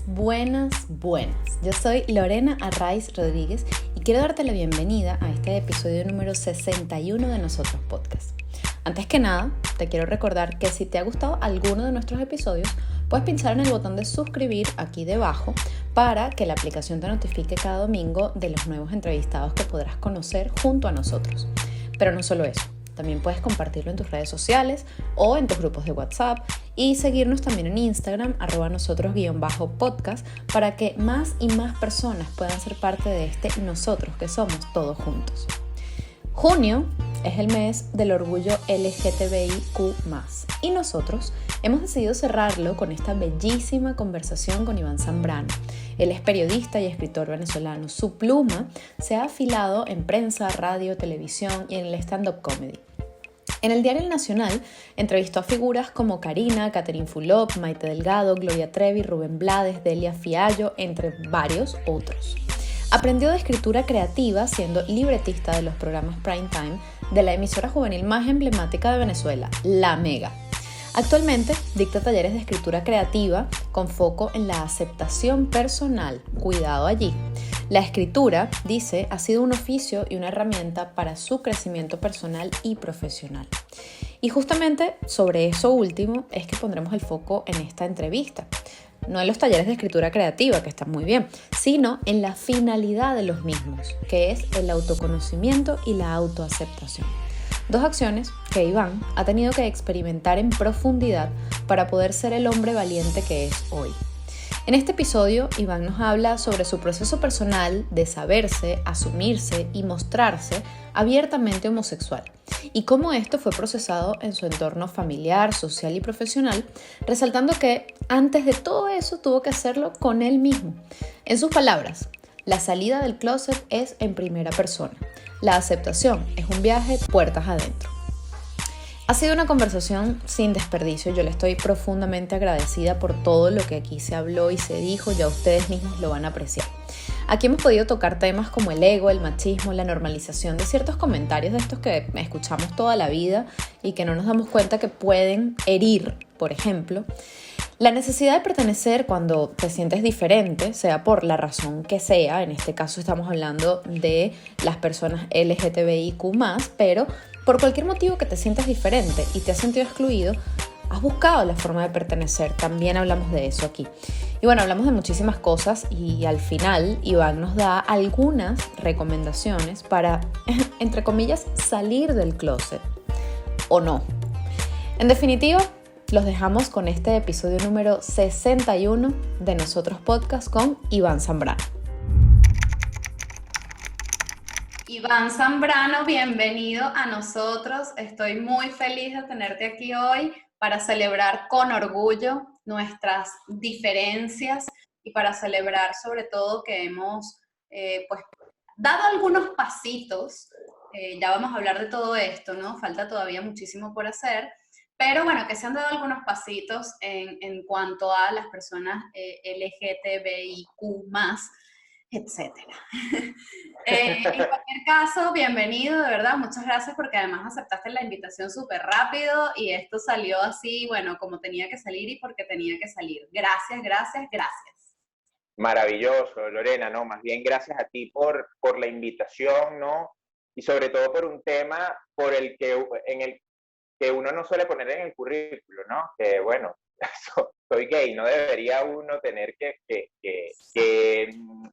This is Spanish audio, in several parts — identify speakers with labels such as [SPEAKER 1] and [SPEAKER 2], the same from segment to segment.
[SPEAKER 1] buenas. Yo soy Lorena Arraiz Rodríguez y quiero darte la bienvenida a este episodio número 61 de Nosotros Podcast. Antes que nada, te quiero recordar que si te ha gustado alguno de nuestros episodios, puedes pinchar en el botón de suscribir aquí debajo para que la aplicación te notifique cada domingo de los nuevos entrevistados que podrás conocer junto a nosotros. Pero no solo eso. También puedes compartirlo en tus redes sociales o en tus grupos de WhatsApp y seguirnos también en Instagram, @nosotros_podcast, para que más y más personas puedan ser parte de este nosotros que somos todos juntos. Junio es el mes del orgullo LGTBIQ+, y nosotros hemos decidido cerrarlo con esta bellísima conversación con Iván Zambrano. Él es periodista y escritor venezolano. Su pluma se ha afilado en prensa, radio, televisión y en el stand-up comedy. En el Diario El Nacional entrevistó a figuras como Karina, Catherine Fulop, Maite Delgado, Gloria Trevi, Rubén Blades, Delia Fiallo, entre varios otros. Aprendió de escritura creativa siendo libretista de los programas Prime Time de la emisora juvenil más emblemática de Venezuela, La Mega. Actualmente dicta talleres de escritura creativa con foco en la aceptación personal. Cuidado allí. La escritura, dice, ha sido un oficio y una herramienta para su crecimiento personal y profesional. Y justamente sobre eso último es que pondremos el foco en esta entrevista. No en los talleres de escritura creativa, que están muy bien, sino en la finalidad de los mismos, que es el autoconocimiento y la autoaceptación. Dos acciones que Iván ha tenido que experimentar en profundidad para poder ser el hombre valiente que es hoy. En este episodio, Iván nos habla sobre su proceso personal de saberse, asumirse y mostrarse abiertamente homosexual y cómo esto fue procesado en su entorno familiar, social y profesional, resaltando que antes de todo eso tuvo que hacerlo con él mismo. En sus palabras, la salida del closet es en primera persona. La aceptación es un viaje puertas adentro. Ha sido una conversación sin desperdicio. Yo le estoy profundamente agradecida por todo lo que aquí se habló y se dijo. Ya ustedes mismos lo van a apreciar. Aquí hemos podido tocar temas como el ego, el machismo, la normalización de ciertos comentarios de estos que escuchamos toda la vida y que no nos damos cuenta que pueden herir, por ejemplo. La necesidad de pertenecer cuando te sientes diferente, sea por la razón que sea, en este caso estamos hablando de las personas LGTBIQ+, pero por cualquier motivo que te sientas diferente y te has sentido excluido, has buscado la forma de pertenecer. También hablamos de eso aquí. Y bueno, hablamos de muchísimas cosas y al final Iván nos da algunas recomendaciones para, entre comillas, salir del closet o no. En definitiva, los dejamos con este episodio número 61 de Nosotros Podcast con Iván Zambrano. Iván Zambrano, bienvenido a nosotros. Estoy muy feliz de tenerte aquí hoy para celebrar con orgullo nuestras diferencias y para celebrar sobre todo que hemos dado algunos pasitos. Ya vamos a hablar de todo esto, ¿no? Falta todavía muchísimo por hacer. Pero bueno, que se han dado algunos pasitos en cuanto a las personas LGTBIQ+, etcétera. En cualquier caso, bienvenido, de verdad, muchas gracias porque además aceptaste la invitación súper rápido y esto salió así, bueno, como tenía que salir y porque tenía que salir. Gracias.
[SPEAKER 2] Maravilloso, Lorena, ¿no? Más bien gracias a ti por la invitación, ¿no? Y sobre todo por un tema en el que uno no suele poner en el currículo, ¿no? Que bueno, soy gay, no debería uno tener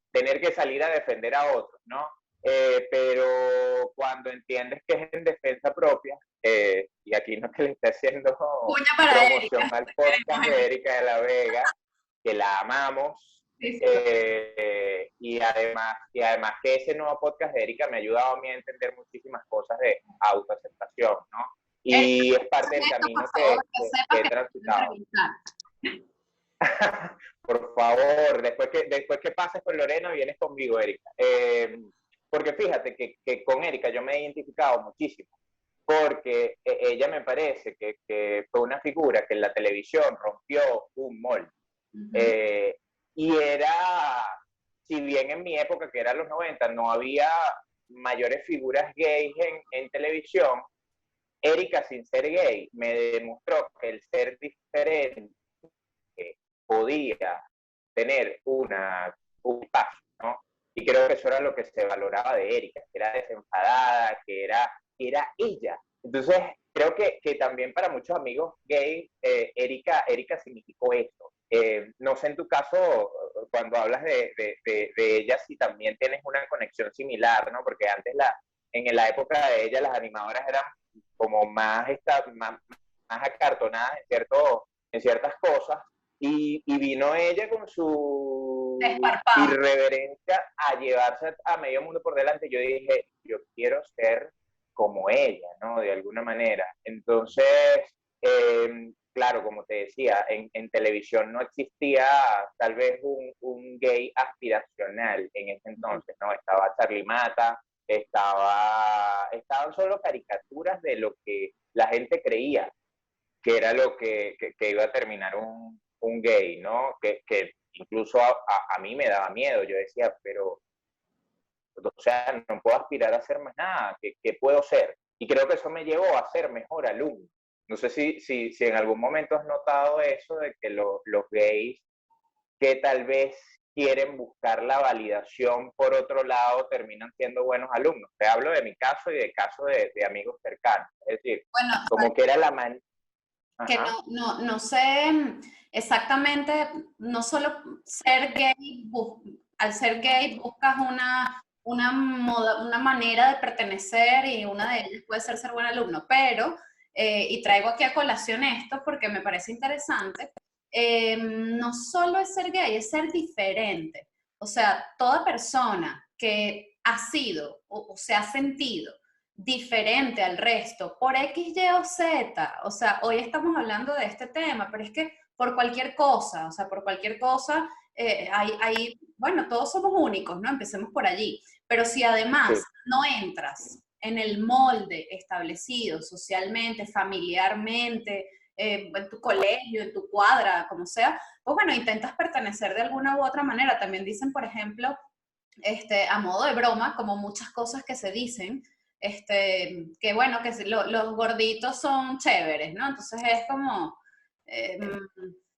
[SPEAKER 2] tener que salir a defender a otros, ¿no? Pero cuando entiendes que es en defensa propia, y aquí no que le esté haciendo promoción al podcast de Erika de la Vega, que la amamos,
[SPEAKER 1] Sí.
[SPEAKER 2] y además que ese nuevo podcast de Erika me ha ayudado a mí a entender muchísimas cosas de autoaceptación, ¿no? Y es parte del camino que he transitado. Por favor, después que pases con Lorena, vienes conmigo, Erika. Porque fíjate que con Erika yo me he identificado muchísimo, porque ella me parece que fue una figura que en la televisión rompió un molde. Y era, si bien en mi época, que era los 90, no había mayores figuras gays en televisión, Erika, sin ser gay, me demostró que el ser diferente podía tener un espacio, ¿no? Y creo que eso era lo que se valoraba de Erika, que era desenfadada, que era ella. Entonces, creo que también para muchos amigos gay, Erika significó eso. No sé en tu caso, cuando hablas de ella, si también tienes una conexión similar, ¿no? Porque antes, en la época de ella, las animadoras eran como más acartonadas en ciertas cosas, y vino ella con su
[SPEAKER 1] Desparpajo.
[SPEAKER 2] irreverencia a llevarse a medio mundo por delante. Yo dije, yo quiero ser como ella, ¿no? De alguna manera. Entonces, claro, como te decía, en televisión no existía tal vez un gay aspiracional en ese entonces, ¿no? Estaba Charlie Mata, estaban solo caricaturas de lo que la gente creía que era lo que iba a terminar un gay, ¿no? Que incluso a mí me daba miedo. Yo decía, pero, o sea, no puedo aspirar a hacer más nada. ¿Qué puedo ser? Y creo que eso me llevó a ser mejor alumno. No sé si en algún momento has notado eso de que los gays que tal vez quieren buscar la validación por otro lado terminan siendo buenos alumnos. Te hablo de mi caso y de caso de amigos cercanos. Es decir,
[SPEAKER 1] Bueno,
[SPEAKER 2] como que era la manera.
[SPEAKER 1] que
[SPEAKER 2] Ajá.
[SPEAKER 1] no sé exactamente, no solo ser gay, al ser gay buscas una manera de pertenecer y una de ellas puede ser buen alumno, pero, y traigo aquí a colación esto porque me parece interesante, no solo es ser gay, es ser diferente. O sea, toda persona que ha sido o se ha sentido diferente al resto por X, Y o Z. O sea, hoy estamos hablando de este tema, pero es que por cualquier cosa, o sea, por cualquier cosa, bueno, todos somos únicos, ¿no? Empecemos por allí. Pero si además
[SPEAKER 2] Sí.
[SPEAKER 1] no entras en el molde establecido socialmente, familiarmente, en tu colegio, en tu cuadra, como sea, pues bueno, intentas pertenecer de alguna u otra manera. También dicen, por ejemplo, a modo de broma, como muchas cosas que se dicen, que bueno, que los gorditos son chéveres, ¿no? Entonces es como,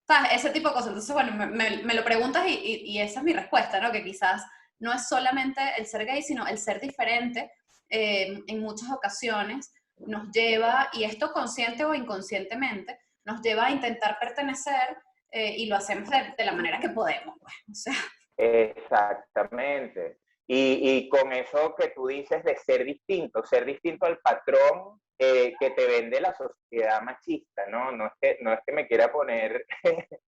[SPEAKER 1] ¿sabes? Ese tipo de cosas. Entonces, bueno, me lo preguntas y esa es mi respuesta, ¿no? Que quizás no es solamente el ser gay, sino el ser diferente en muchas ocasiones nos lleva, y esto consciente o inconscientemente, nos lleva a intentar pertenecer y lo hacemos de la manera que podemos, pues. O sea,
[SPEAKER 2] Exactamente. Y con eso que tú dices de ser distinto al patrón que te vende la sociedad machista, ¿no? No es que me quiera poner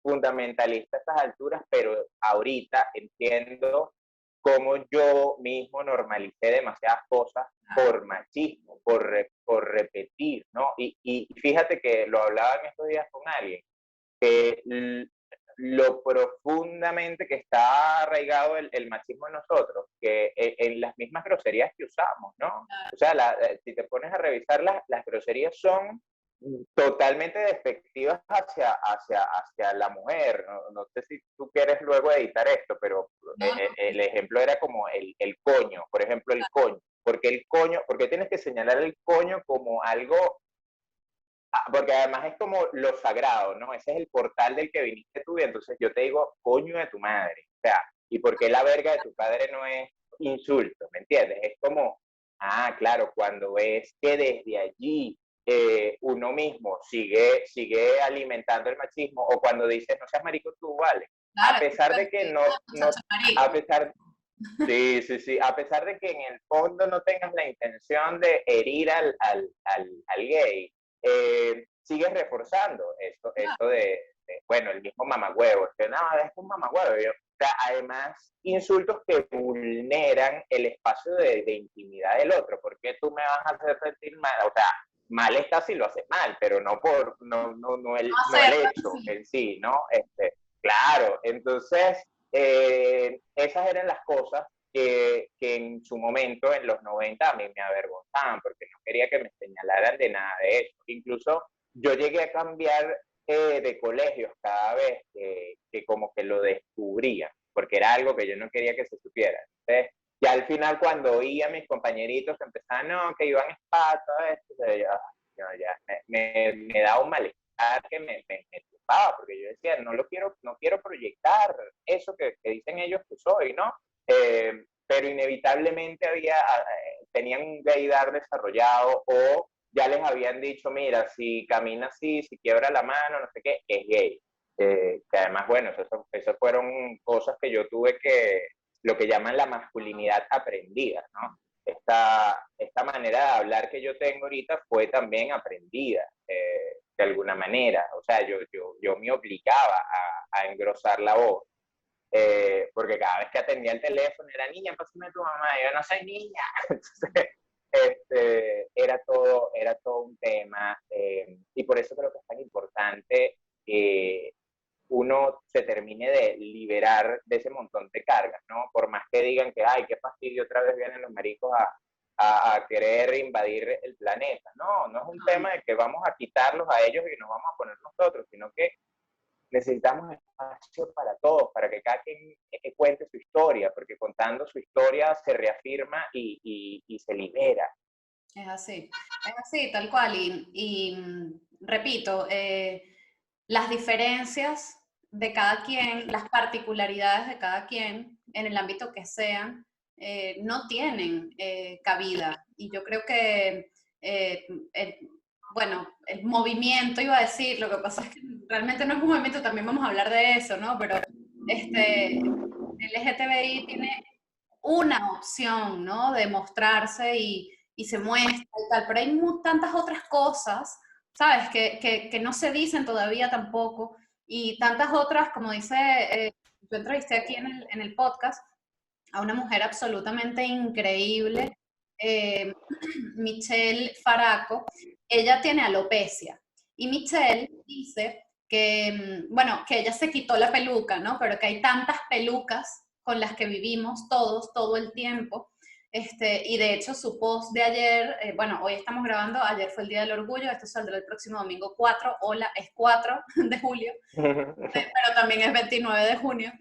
[SPEAKER 2] fundamentalista a estas alturas, pero ahorita entiendo cómo yo mismo normalicé demasiadas cosas por machismo, por repetir, ¿no? Y fíjate que lo hablaba en estos días con alguien, que lo profundamente que está arraigado el machismo en nosotros, que en las mismas groserías que usamos, ¿no? O sea, si te pones a revisar, las groserías son totalmente despectivas hacia la mujer. No sé si tú quieres luego editar esto, pero
[SPEAKER 1] no, no,
[SPEAKER 2] el ejemplo era como el coño, por ejemplo, el coño. ¿Por qué tienes que señalar el coño como algo? Porque además es como lo sagrado, ¿no? Ese es el portal del que viniste tú, y entonces yo te digo, coño de tu madre. O sea, ¿y por qué la verga de tu padre no es insulto? ¿Me entiendes? Es como, claro, cuando ves que desde allí uno mismo sigue alimentando el machismo, o cuando dices, no seas marico tú, vale. A
[SPEAKER 1] claro,
[SPEAKER 2] pesar de que
[SPEAKER 1] muchacho
[SPEAKER 2] a
[SPEAKER 1] marico.
[SPEAKER 2] pesar, sí, sí, sí, a pesar de que en el fondo no tengas la intención de herir al gay, sigues reforzando eso bueno, el mismo mamagüevo, que no, es un mamagüevo. O sea, además, insultos que vulneran el espacio de intimidad del otro. ¿Por qué tú me vas a hacer sentir mal? O sea, mal está si lo haces mal, pero
[SPEAKER 1] No
[SPEAKER 2] no el
[SPEAKER 1] hacerlo,
[SPEAKER 2] hecho
[SPEAKER 1] sí.
[SPEAKER 2] en sí, ¿no? Claro, entonces, esas eran las cosas que en su momento, en los 90, a mí me avergonzaban, porque no quería que me señalaran de nada de eso. Incluso yo llegué a cambiar de colegios cada vez que como que lo descubría, porque era algo que yo no quería que se supiera. Entonces, ya al final, cuando oía a mis compañeritos que empezaban, no, que iban a spa, todo esto, ya, me da un malestar que me preocupaba, porque yo decía, no quiero proyectar eso que dicen ellos que soy, ¿no? Pero inevitablemente tenían un gaydar desarrollado o ya les habían dicho, mira, si camina así, si quiebra la mano, no sé qué, es gay. Que además, bueno, esas fueron cosas que yo tuve lo que llaman la masculinidad aprendida, ¿no? Esta manera de hablar que yo tengo ahorita fue también aprendida, de alguna manera. O sea, yo me obligaba a engrosar la voz, porque cada vez que atendía el teléfono era, niña, pásame a tu mamá, yo no soy niña. Entonces, era todo un tema, y por eso creo que es tan importante que uno se termine de liberar de ese montón de cargas, ¿no? Por más que digan que, ay, qué fastidio, otra vez vienen los maricos a querer invadir el planeta. No, no es un tema de que vamos a quitarlos a ellos y nos vamos a poner nosotros, sino que necesitamos espacio para todos, para que cada quien cuente su historia, porque contando su historia se reafirma y se libera.
[SPEAKER 1] Es así, tal cual. Repito, las diferencias de cada quien, las particularidades de cada quien, en el ámbito que sean, no tienen cabida. Y yo creo que, bueno, el movimiento, iba a decir, lo que pasa es que realmente no es un movimiento, también vamos a hablar de eso, ¿no? Pero el LGTBI tiene una opción, ¿no? De mostrarse y se muestra y tal, pero hay tantas otras cosas, ¿sabes? Que no se dicen todavía tampoco, y tantas otras, como dice, yo entrevisté aquí en el podcast a una mujer absolutamente increíble, eh, Michelle Faraco. Ella tiene alopecia, y Michelle dice que, bueno, que ella se quitó la peluca, ¿no? Pero que hay tantas pelucas con las que vivimos todos, todo el tiempo. Y de hecho su post de ayer, bueno, hoy estamos grabando, ayer fue el Día del Orgullo, esto saldrá el próximo domingo 4, hola, es 4 de julio, pero también es 29 de junio.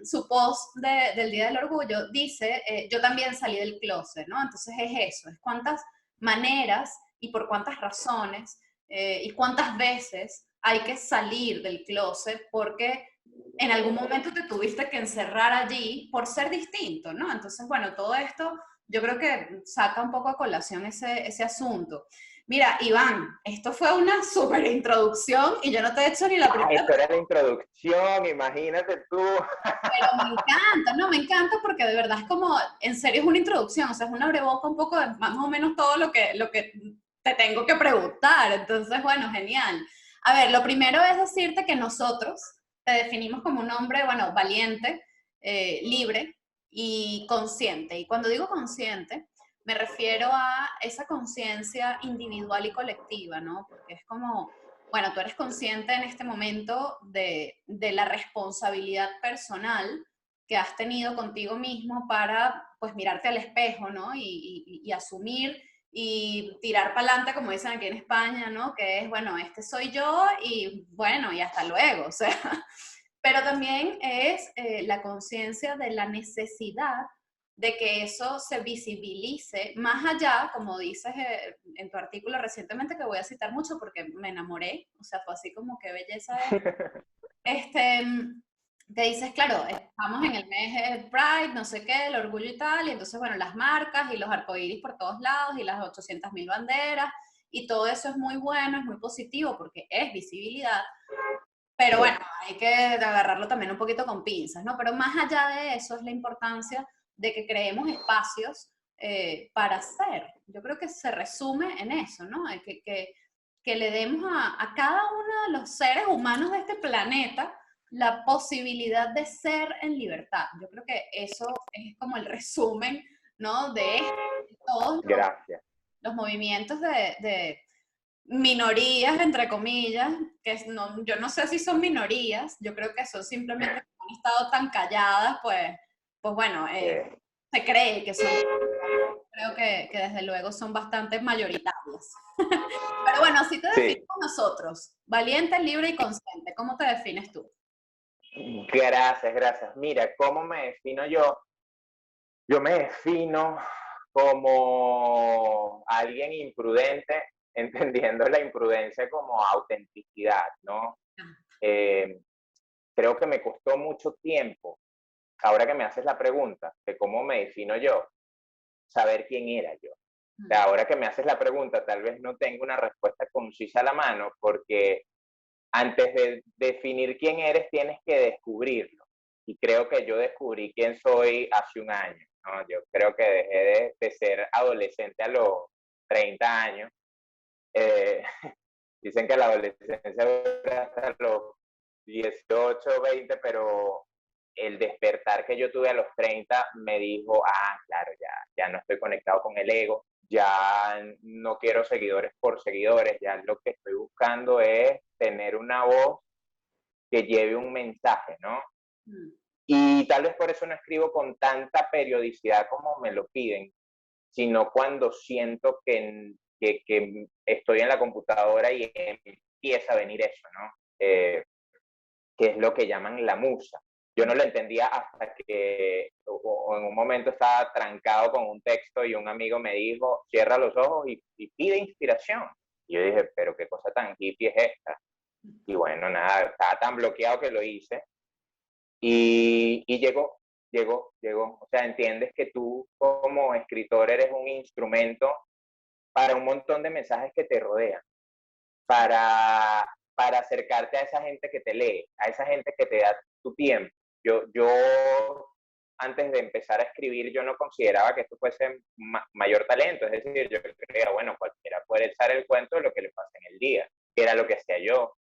[SPEAKER 1] Su post del Día del Orgullo dice, yo también salí del closet, ¿no? Entonces es eso, es cuántas maneras y por cuántas razones y cuántas veces hay que salir del closet porque en algún momento te tuviste que encerrar allí por ser distinto, ¿no? Entonces, bueno, todo esto yo creo que saca un poco a colación ese asunto. Mira, Iván, esto fue una súper introducción y yo no te he hecho ni la primera.
[SPEAKER 2] Esto era la introducción, imagínate tú.
[SPEAKER 1] Pero me encanta, ¿no? Me encanta porque de verdad es como, en serio es una introducción, o sea, es una breboca un poco de más o menos todo lo que te tengo que preguntar. Entonces, bueno, genial. A ver, lo primero es decirte que nosotros te definimos como un hombre, bueno, valiente, libre y consciente. Y cuando digo consciente, me refiero a esa conciencia individual y colectiva, ¿no? Porque es como, bueno, tú eres consciente en este momento de la responsabilidad personal que has tenido contigo mismo para, pues, mirarte al espejo, ¿no? Y asumir y tirar para adelante, como dicen aquí en España, ¿no? Que es, bueno, este soy yo y bueno, y hasta luego, o sea. Pero también es la conciencia de la necesidad de que eso se visibilice más allá, como dices en tu artículo recientemente, que voy a citar mucho porque me enamoré, o sea, fue así como qué belleza es. Te dices, claro, estamos en el mes de Pride, no sé qué, el orgullo y tal, y entonces, bueno, las marcas y los arcoíris por todos lados y las 800.000 banderas, y todo eso es muy bueno, es muy positivo porque es visibilidad, pero bueno, hay que agarrarlo también un poquito con pinzas, ¿no? Pero más allá de eso es la importancia de que creemos espacios para ser. Yo creo que se resume en eso, ¿no? Que le demos a cada uno de los seres humanos de este planeta la posibilidad de ser en libertad. Yo creo que eso es como el resumen, ¿no? De todos
[SPEAKER 2] Gracias.
[SPEAKER 1] los movimientos de minorías, entre comillas, que no, yo no sé si son minorías, yo creo que son simplemente que han estado tan calladas, pues bueno, se cree que son, creo que desde luego son bastante mayoritarias. Pero bueno, así te definimos nosotros, valiente, libre y consciente. ¿Cómo te defines tú?
[SPEAKER 2] Gracias, gracias. Mira, ¿cómo me defino yo? Yo me defino como alguien imprudente, entendiendo la imprudencia como autenticidad, ¿no? Eh, Creo que me costó mucho tiempo, ahora que me haces la pregunta de cómo me defino yo, saber quién era yo. O sea, ahora que me haces la pregunta, tal vez no tengo una respuesta concisa a la mano, porque antes de definir quién eres, tienes que descubrirlo. Y creo que yo descubrí quién soy hace un año, ¿no? Yo creo que dejé de ser adolescente a los 30 años. Eh, Dicen que la adolescencia dura hasta los 18, 20, pero el despertar que yo tuve a los 30 me dijo, claro, ya no estoy conectado con el ego, ya no quiero seguidores por seguidores, ya lo que estoy buscando es tener una voz que lleve un mensaje, ¿no? Y tal vez por eso no escribo con tanta periodicidad como me lo piden, sino cuando siento que estoy en la computadora y empieza a venir eso, ¿no? Que es lo que llaman la musa. Yo no lo entendía hasta que o en un momento estaba trancado con un texto y un amigo me dijo, cierra los ojos y pide inspiración. Y yo dije, pero qué cosa tan hippie es esta. Y bueno, nada, estaba tan bloqueado que lo hice. Y llegó. O sea, entiendes que tú como escritor eres un instrumento para un montón de mensajes que te rodean, para acercarte a esa gente que te lee, a esa gente que te da tu tiempo. Yo antes de empezar a escribir, yo no consideraba que esto fuese mayor talento, es decir, yo creía, bueno, cualquiera puede echar el cuento de lo que le pasa en el día, que era lo que hacía yo.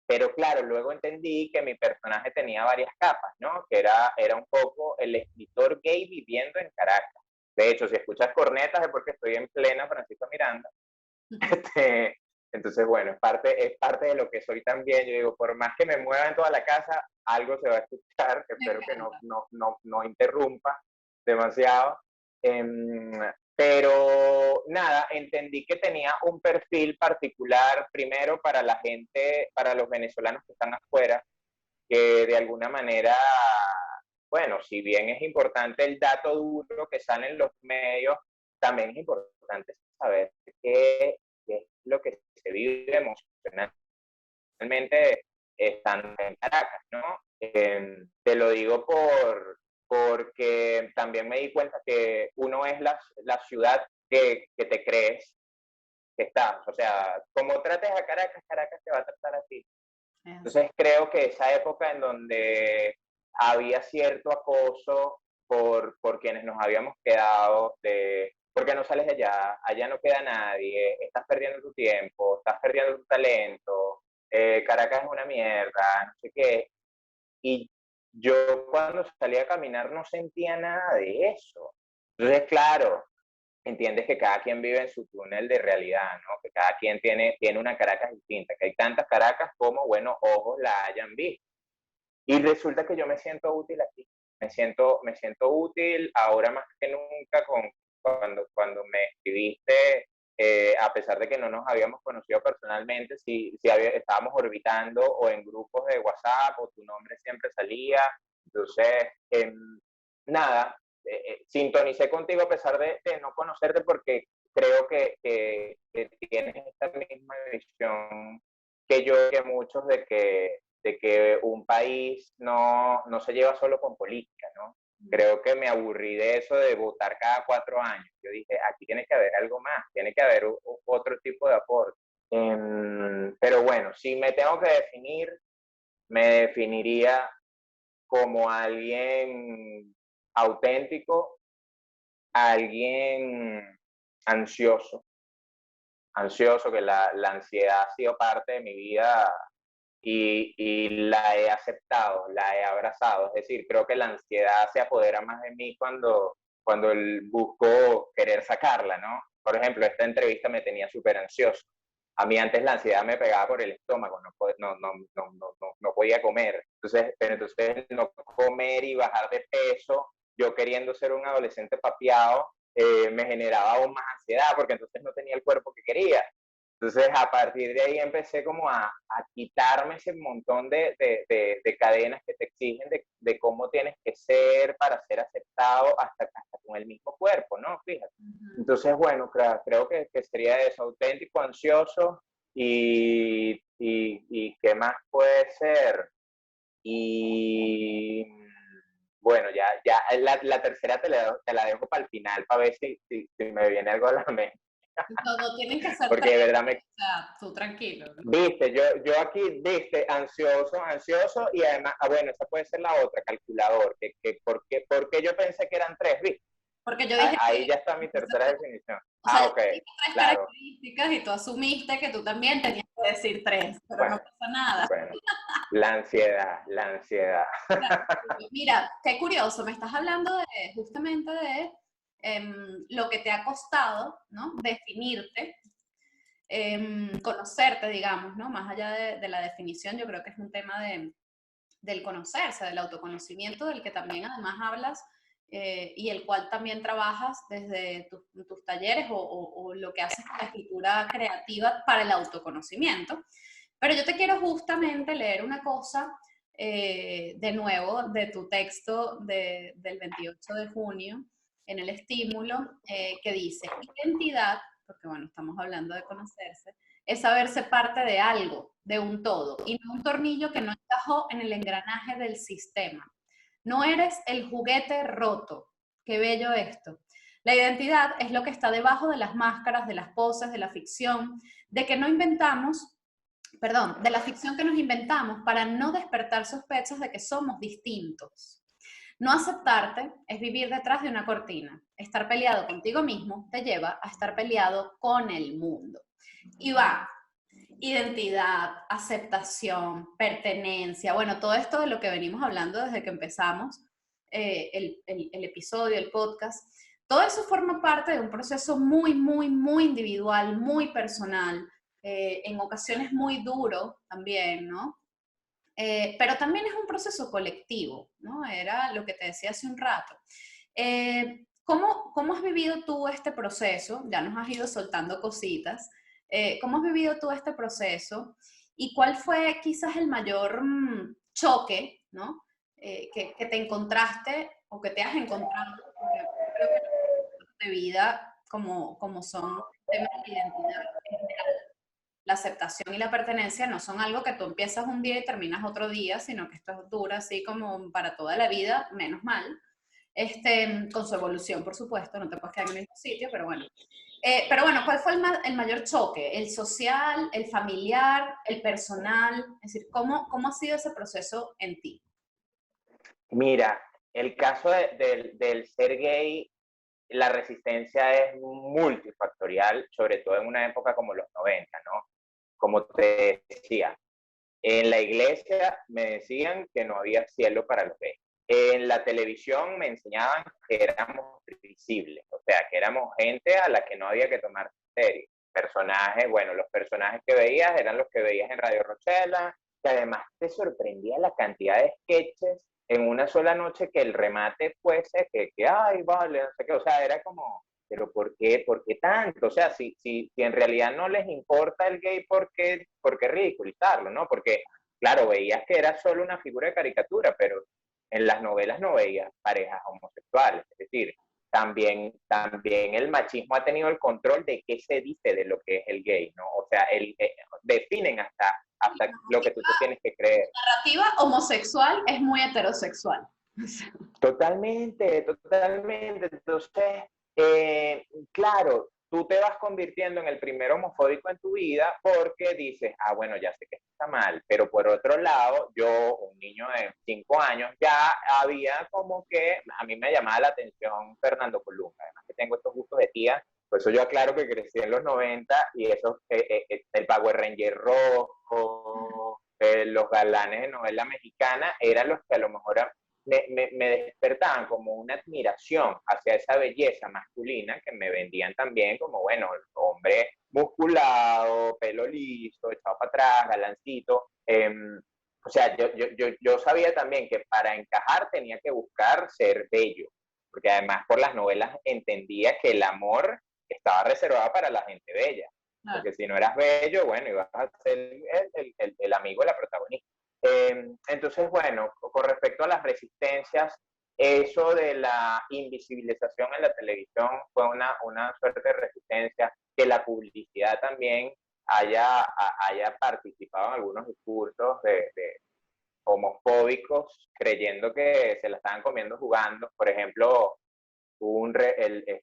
[SPEAKER 2] Pero claro, luego entendí que mi personaje tenía varias capas, ¿no? Que era un poco el escritor gay viviendo en Caracas. De hecho, si escuchas cornetas es porque estoy en plena Francisco Miranda. Entonces, bueno, es parte de lo que soy también. Yo digo, por más que me mueva en toda la casa, algo se va a escuchar. Espero que no interrumpa demasiado. Em, pero nada, entendí que tenía un perfil particular, primero para la gente, para los venezolanos que están afuera, que de alguna manera, bueno, si bien es importante el dato duro que sale en los medios, también es importante saber qué es lo que se vive emocionalmente estando en Caracas, ¿no? Te lo digo porque también me di cuenta que uno es la ciudad que te crees que estás. O sea, como trates a Caracas, Caracas te va a tratar a ti. Entonces creo que esa época en donde había cierto acoso por quienes nos habíamos quedado, de ¿por qué no sales de allá? Allá no queda nadie, estás perdiendo tu tiempo, estás perdiendo tu talento, Caracas es una mierda, no sé qué. Y yo cuando salí a caminar no sentía nada de eso. Entonces, claro, entiendes que cada quien vive en su túnel de realidad, ¿no? Que cada quien tiene una Caracas distinta, que hay tantas Caracas como buenos ojos la hayan visto. Y resulta que yo me siento útil aquí, me siento útil ahora más que nunca cuando me escribiste, a pesar de que no nos habíamos conocido personalmente, si estábamos orbitando o en grupos de WhatsApp o tu nombre siempre salía. Entonces, nada, sintonicé contigo a pesar de no conocerte porque creo que tienes esta misma visión que yo, que muchos, de que un país no se lleva solo con política, ¿no? Creo que me aburrí de eso de votar cada 4 años. Yo dije, aquí tiene que haber algo más, tiene que haber otro tipo de aporte. Pero bueno, si me tengo que definir, me definiría como alguien auténtico, alguien ansioso, ansioso, que la ansiedad ha sido parte de mi vida y la he aceptado, la he abrazado. Es decir, creo que la ansiedad se apodera más de mí cuando busco querer sacarla, ¿no? Por ejemplo, esta entrevista me tenía súper ansioso. A mí antes la ansiedad me pegaba por el estómago, no podía comer. Pero entonces no comer y bajar de peso, yo queriendo ser un adolescente papiado, me generaba aún más ansiedad porque entonces no tenía el cuerpo que quería. Entonces, a partir de ahí empecé como a quitarme ese montón de cadenas que te exigen de cómo tienes que ser para ser aceptado hasta con el mismo cuerpo, ¿no? Fíjate. Entonces, bueno, creo que sería eso, auténtico, ansioso y y qué más puede ser. Y bueno, ya la tercera te la dejo para el final, para ver si me viene algo a la mente.
[SPEAKER 1] No tienen que ser
[SPEAKER 2] Porque
[SPEAKER 1] tres,
[SPEAKER 2] de verdad
[SPEAKER 1] o sea, tú tranquilo, ¿no?
[SPEAKER 2] viste, yo aquí, viste, ansioso y además, bueno, esa puede ser la otra, calculador, ¿por qué yo pensé que eran tres, viste?
[SPEAKER 1] Porque yo dije
[SPEAKER 2] Ahí
[SPEAKER 1] tres,
[SPEAKER 2] ya está mi
[SPEAKER 1] entonces
[SPEAKER 2] tercera definición.
[SPEAKER 1] o sea, yo
[SPEAKER 2] Ok,
[SPEAKER 1] dije tres
[SPEAKER 2] claro,
[SPEAKER 1] características y tú asumiste que tú también tenías que decir tres, pero no
[SPEAKER 2] bueno,
[SPEAKER 1] pasa nada.
[SPEAKER 2] bueno, la ansiedad.
[SPEAKER 1] Mira, qué curioso, me estás hablando de justamente de lo que te ha costado, ¿no? Definirte, conocerte, digamos, ¿no? Más allá de la definición, yo creo que es un tema del conocerse, del autoconocimiento, del que también además hablas y el cual también trabajas desde tus talleres o lo que haces con la escritura creativa para el autoconocimiento. Pero yo te quiero justamente leer una cosa de nuevo de tu texto del 28 de junio en el estímulo que dice, identidad, porque bueno, estamos hablando de conocerse, es saberse parte de algo, de un todo, y no un tornillo que no encajó en el engranaje del sistema. No eres el juguete roto. Qué bello esto. La identidad es lo que está debajo de las máscaras, de las poses, de la ficción, de que no inventamos, perdón, de la ficción que nos inventamos para no despertar sospechas de que somos distintos. No aceptarte es vivir detrás de una cortina. Estar peleado contigo mismo te lleva a estar peleado con el mundo. Y va, identidad, aceptación, pertenencia, bueno, todo esto de lo que venimos hablando desde que empezamos el episodio, el podcast, todo eso forma parte de un proceso muy, muy, muy individual, muy personal, en ocasiones muy duro también, ¿no? Pero también es un proceso colectivo, ¿no? Era lo que te decía hace un rato. ¿Cómo has vivido tú este proceso? Ya nos has ido soltando cositas. ¿Cómo has vivido tú este proceso? ¿Y cuál fue quizás el mayor choque, ¿no? Que te encontraste o que te has encontrado? Porque creo que de vida, como son temas de identidad en general, la aceptación y la pertenencia no son algo que tú empiezas un día y terminas otro día, sino que esto dura así como para toda la vida, menos mal, con su evolución, por supuesto, no te puedes quedar en el mismo sitio, pero bueno. ¿Cuál fue el mayor choque? ¿El social, el familiar, el personal? Es decir, ¿cómo ha sido ese proceso en ti?
[SPEAKER 2] Mira, el caso del ser gay, la resistencia es multifactorial, sobre todo en una época como los 90, ¿no? Como te decía, en la iglesia me decían que no había cielo para los gays. En la televisión me enseñaban que éramos visibles, o sea, que éramos gente a la que no había que tomar en serio. Personajes, bueno, los personajes que veías eran los que veías en Radio Rochela, que además te sorprendía la cantidad de sketches en una sola noche que el remate fuese ay, vale, no sé qué, o sea, era como, pero por qué tanto? O sea, si en realidad no les importa el gay, por qué ridiculizarlo, no? Porque, claro, veías que era solo una figura de caricatura, pero en las novelas no veías parejas homosexuales, es decir, también el machismo ha tenido el control de qué se dice de lo que es el gay, ¿no? O sea, definen hasta lo que tú te tienes que creer.
[SPEAKER 1] La narrativa homosexual es muy heterosexual.
[SPEAKER 2] Totalmente. Entonces, claro, tú te vas convirtiendo en el primer homofóbico en tu vida porque dices, bueno, ya sé que esto está mal, pero por otro lado, yo, un niño de 5 años, ya había como que, a mí me llamaba la atención Fernando Colunga, además que tengo estos gustos de tía, por eso yo aclaro que crecí en los 90 y eso, el Power Ranger rojo, los galanes de novela mexicana, eran los que a lo mejor me despertaban como una admiración hacia esa belleza masculina que me vendían también como, bueno, hombre musculado, pelo liso, echado para atrás, galancito. O sea, yo sabía también que para encajar tenía que buscar ser bello, porque además por las novelas entendía que el amor estaba reservado para la gente bella, porque si no eras bello, bueno, ibas a ser el amigo de la protagonista. Entonces, bueno, con respecto a las resistencias, eso de la invisibilización en la televisión fue una suerte de resistencia, que la publicidad también haya participado en algunos discursos de homofóbicos creyendo que se la estaban comiendo jugando. Por ejemplo, el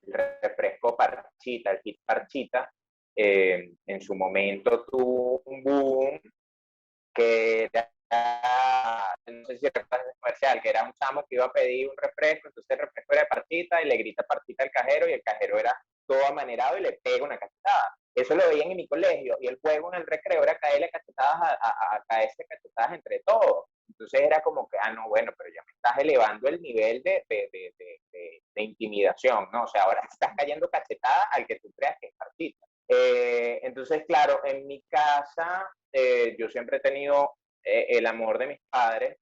[SPEAKER 2] refresco Parchita, el hit Parchita, en su momento tuvo un boom que era, no sé si recuerdas el comercial, que era un chamo que iba a pedir un refresco, entonces el refresco era de Parchita y le grita Parchita al cajero y el cajero era todo amanerado y le pega una cachetada. Eso lo veían en mi colegio y el juego en el recreo era caerle cachetadas a caerse cachetadas entre todos. Entonces era como que, no, bueno, pero ya me estás elevando el nivel de intimidación, ¿no? O sea, ahora estás cayendo cachetada al que tú creas que es Parchita. Entonces, claro, en mi casa yo siempre he tenido el amor de mis padres,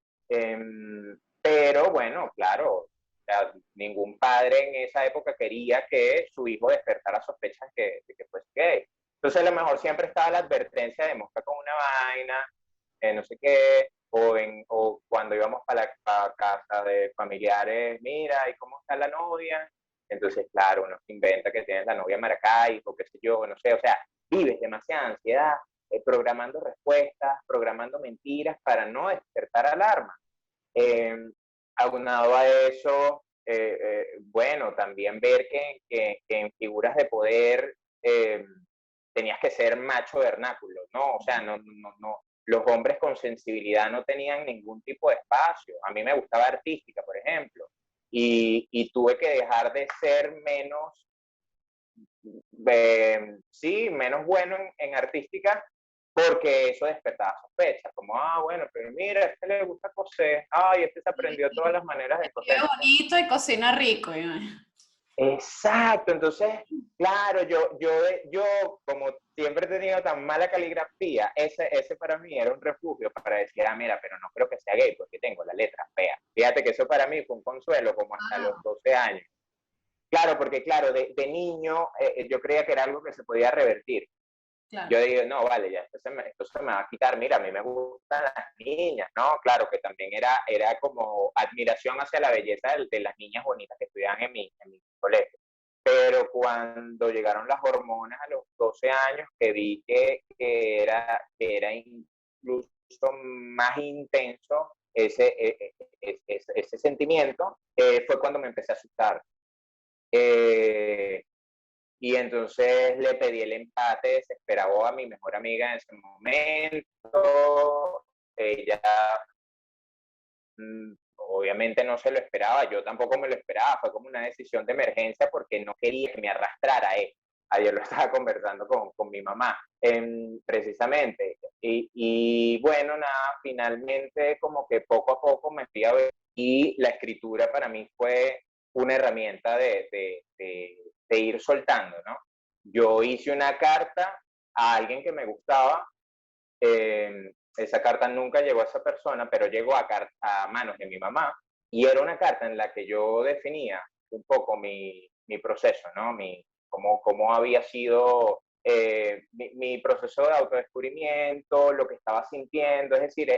[SPEAKER 2] pero bueno, claro, o sea, ningún padre en esa época quería que su hijo despertara sospechas de que fuese gay. Entonces, a lo mejor siempre estaba la advertencia de mosca con una vaina, no sé qué, o cuando íbamos para la casa de familiares, mira, ¿y cómo está la novia? Entonces, claro, uno se inventa que tienes la novia Maracay, o qué sé yo, no sé, o sea, vives demasiada ansiedad, programando respuestas, programando mentiras para no despertar alarma. Eh, Aunado a eso, bueno, también ver que en figuras de poder tenías que ser macho vernáculo, ¿no? O sea, no, los hombres con sensibilidad no tenían ningún tipo de espacio. A mí me gustaba artística, por ejemplo, y tuve que dejar de ser menos, sí, menos bueno en artística porque eso despertaba sospechas, como, bueno, pero mira, a este le gusta coser, este se aprendió todas las maneras de
[SPEAKER 3] Qué
[SPEAKER 2] coser. Entonces,
[SPEAKER 3] bonito y cocina rico.
[SPEAKER 2] exacto, entonces, claro, yo como siempre he tenido tan mala caligrafía, ese para mí era un refugio para decir, mira, pero no creo que sea gay porque tengo la letra fea. Fíjate que eso para mí fue un consuelo como hasta los 12 años. Claro, porque claro, de niño yo creía que era algo que se podía revertir.
[SPEAKER 3] Claro.
[SPEAKER 2] Yo digo, no, vale, ya, esto se me va a quitar. Mira, a mí me gustan las niñas, ¿no? Claro que también era como admiración hacia la belleza de las niñas bonitas que estudiaban en mi colegio. Pero cuando llegaron las hormonas a los 12 años, que vi que era incluso más intenso ese sentimiento, fue cuando me empecé a asustar. Y entonces le pedí el empate desesperado a mi mejor amiga en ese momento. Ella obviamente no se lo esperaba, yo tampoco me lo esperaba, fue como una decisión de emergencia porque no quería que me arrastrara a él. Ayer lo estaba conversando con mi mamá, precisamente. Y bueno, nada, finalmente como que poco a poco me fui a ver y la escritura para mí fue una herramienta de ir soltando, ¿no? Yo hice una carta a alguien que me gustaba, esa carta nunca llegó a esa persona, pero llegó a manos de mi mamá y era una carta en la que yo definía un poco mi proceso, ¿no? Cómo había sido mi proceso de autodescubrimiento, lo que estaba sintiendo, es decir,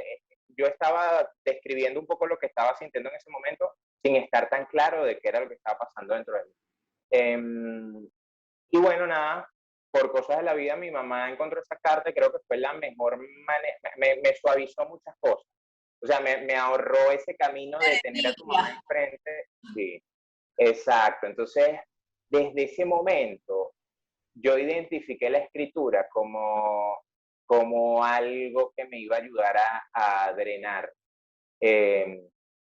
[SPEAKER 2] yo estaba describiendo un poco lo que estaba sintiendo en ese momento sin estar tan claro de qué era lo que estaba pasando dentro de mí. Y bueno, nada, por cosas de la vida, mi mamá encontró esa carta y creo que fue la mejor manera, me suavizó muchas cosas. O sea, me ahorró ese camino de tener a tu mamá enfrente. Sí, exacto. Entonces, desde ese momento, yo identifiqué la escritura como algo que me iba a ayudar a drenar.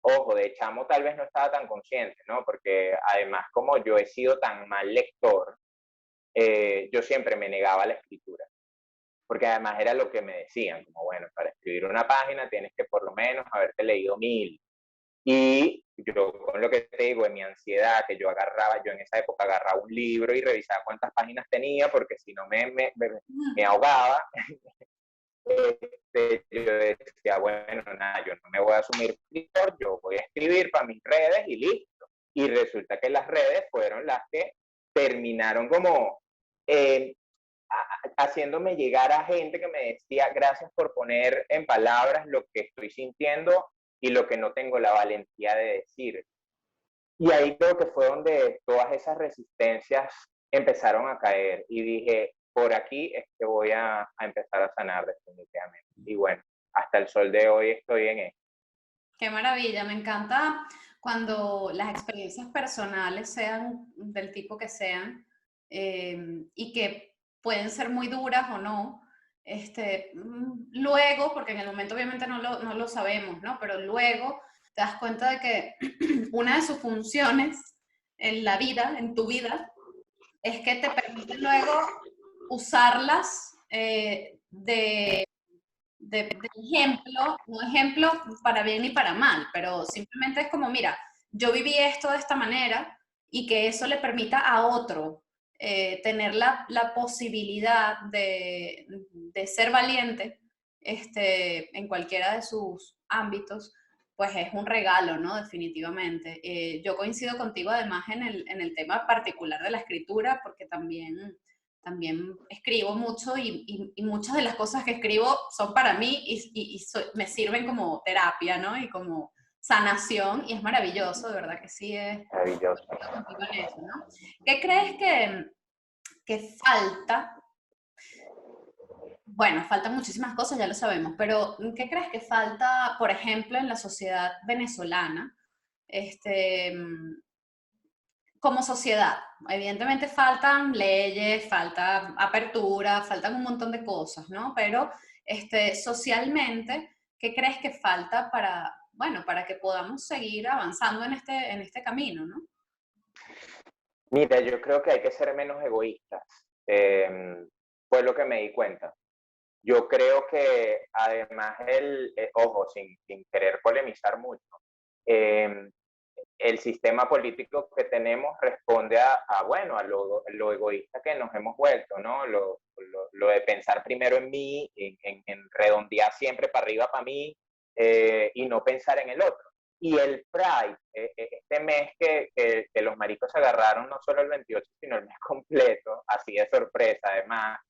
[SPEAKER 2] Ojo, de chamo tal vez no estaba tan consciente, ¿no? Porque además, como yo he sido tan mal lector, yo siempre me negaba a la escritura, porque además era lo que me decían, como bueno, para escribir una página tienes que por lo menos haberte leído 1000. Y yo con lo que te digo, en mi ansiedad, que yo en esa época agarraba un libro y revisaba cuántas páginas tenía, porque si no me ahogaba. Yo decía, bueno, nada, yo no me voy a asumir escritor, yo voy a escribir para mis redes y listo. Y resulta que las redes fueron las que terminaron como eh, haciéndome llegar a gente que me decía gracias por poner en palabras lo que estoy sintiendo y lo que no tengo la valentía de decir. Y ahí creo que fue donde todas esas resistencias empezaron a caer y dije, por aquí es que voy a empezar a sanar definitivamente. Y bueno, hasta el sol de hoy estoy en esto.
[SPEAKER 3] Qué maravilla, me encanta cuando las experiencias personales sean del tipo que sean y que pueden ser muy duras o no. Luego, porque en el momento obviamente no lo sabemos, ¿no? Pero luego te das cuenta de que una de sus funciones en la vida, en tu vida, es que te permite luego usarlas de ejemplo, no ejemplo para bien ni para mal, pero simplemente es como, mira, yo viví esto de esta manera y que eso le permita a otro tener la posibilidad de ser valiente en cualquiera de sus ámbitos, pues es un regalo, ¿no? Definitivamente. Yo coincido contigo además en el tema particular de la escritura, porque también escribo mucho y muchas de las cosas que escribo son para mí me sirven como terapia, ¿no? Y como sanación, y es maravilloso, de verdad que sí,
[SPEAKER 2] Maravilloso.
[SPEAKER 3] contigo en eso, ¿no? ¿Qué crees que falta? Bueno, faltan muchísimas cosas, ya lo sabemos, pero ¿qué crees que falta, por ejemplo, en la sociedad venezolana? Este, como sociedad. Evidentemente faltan leyes, falta apertura, faltan un montón de cosas, ¿no? Pero socialmente, ¿qué crees que falta para, bueno, para que podamos seguir avanzando en este camino, ¿no?
[SPEAKER 2] Mira, yo creo que hay que ser menos egoístas. Fue lo que me di cuenta. Yo creo que además ojo, sin querer polemizar mucho, eh, el sistema político que tenemos responde bueno, a lo egoísta que nos hemos vuelto, ¿no? Lo de pensar primero en mí, en redondear siempre para arriba para mí y no pensar en el otro. Y el Pride, este mes que los maricos se agarraron no solo el 28, sino el mes completo, así de sorpresa además,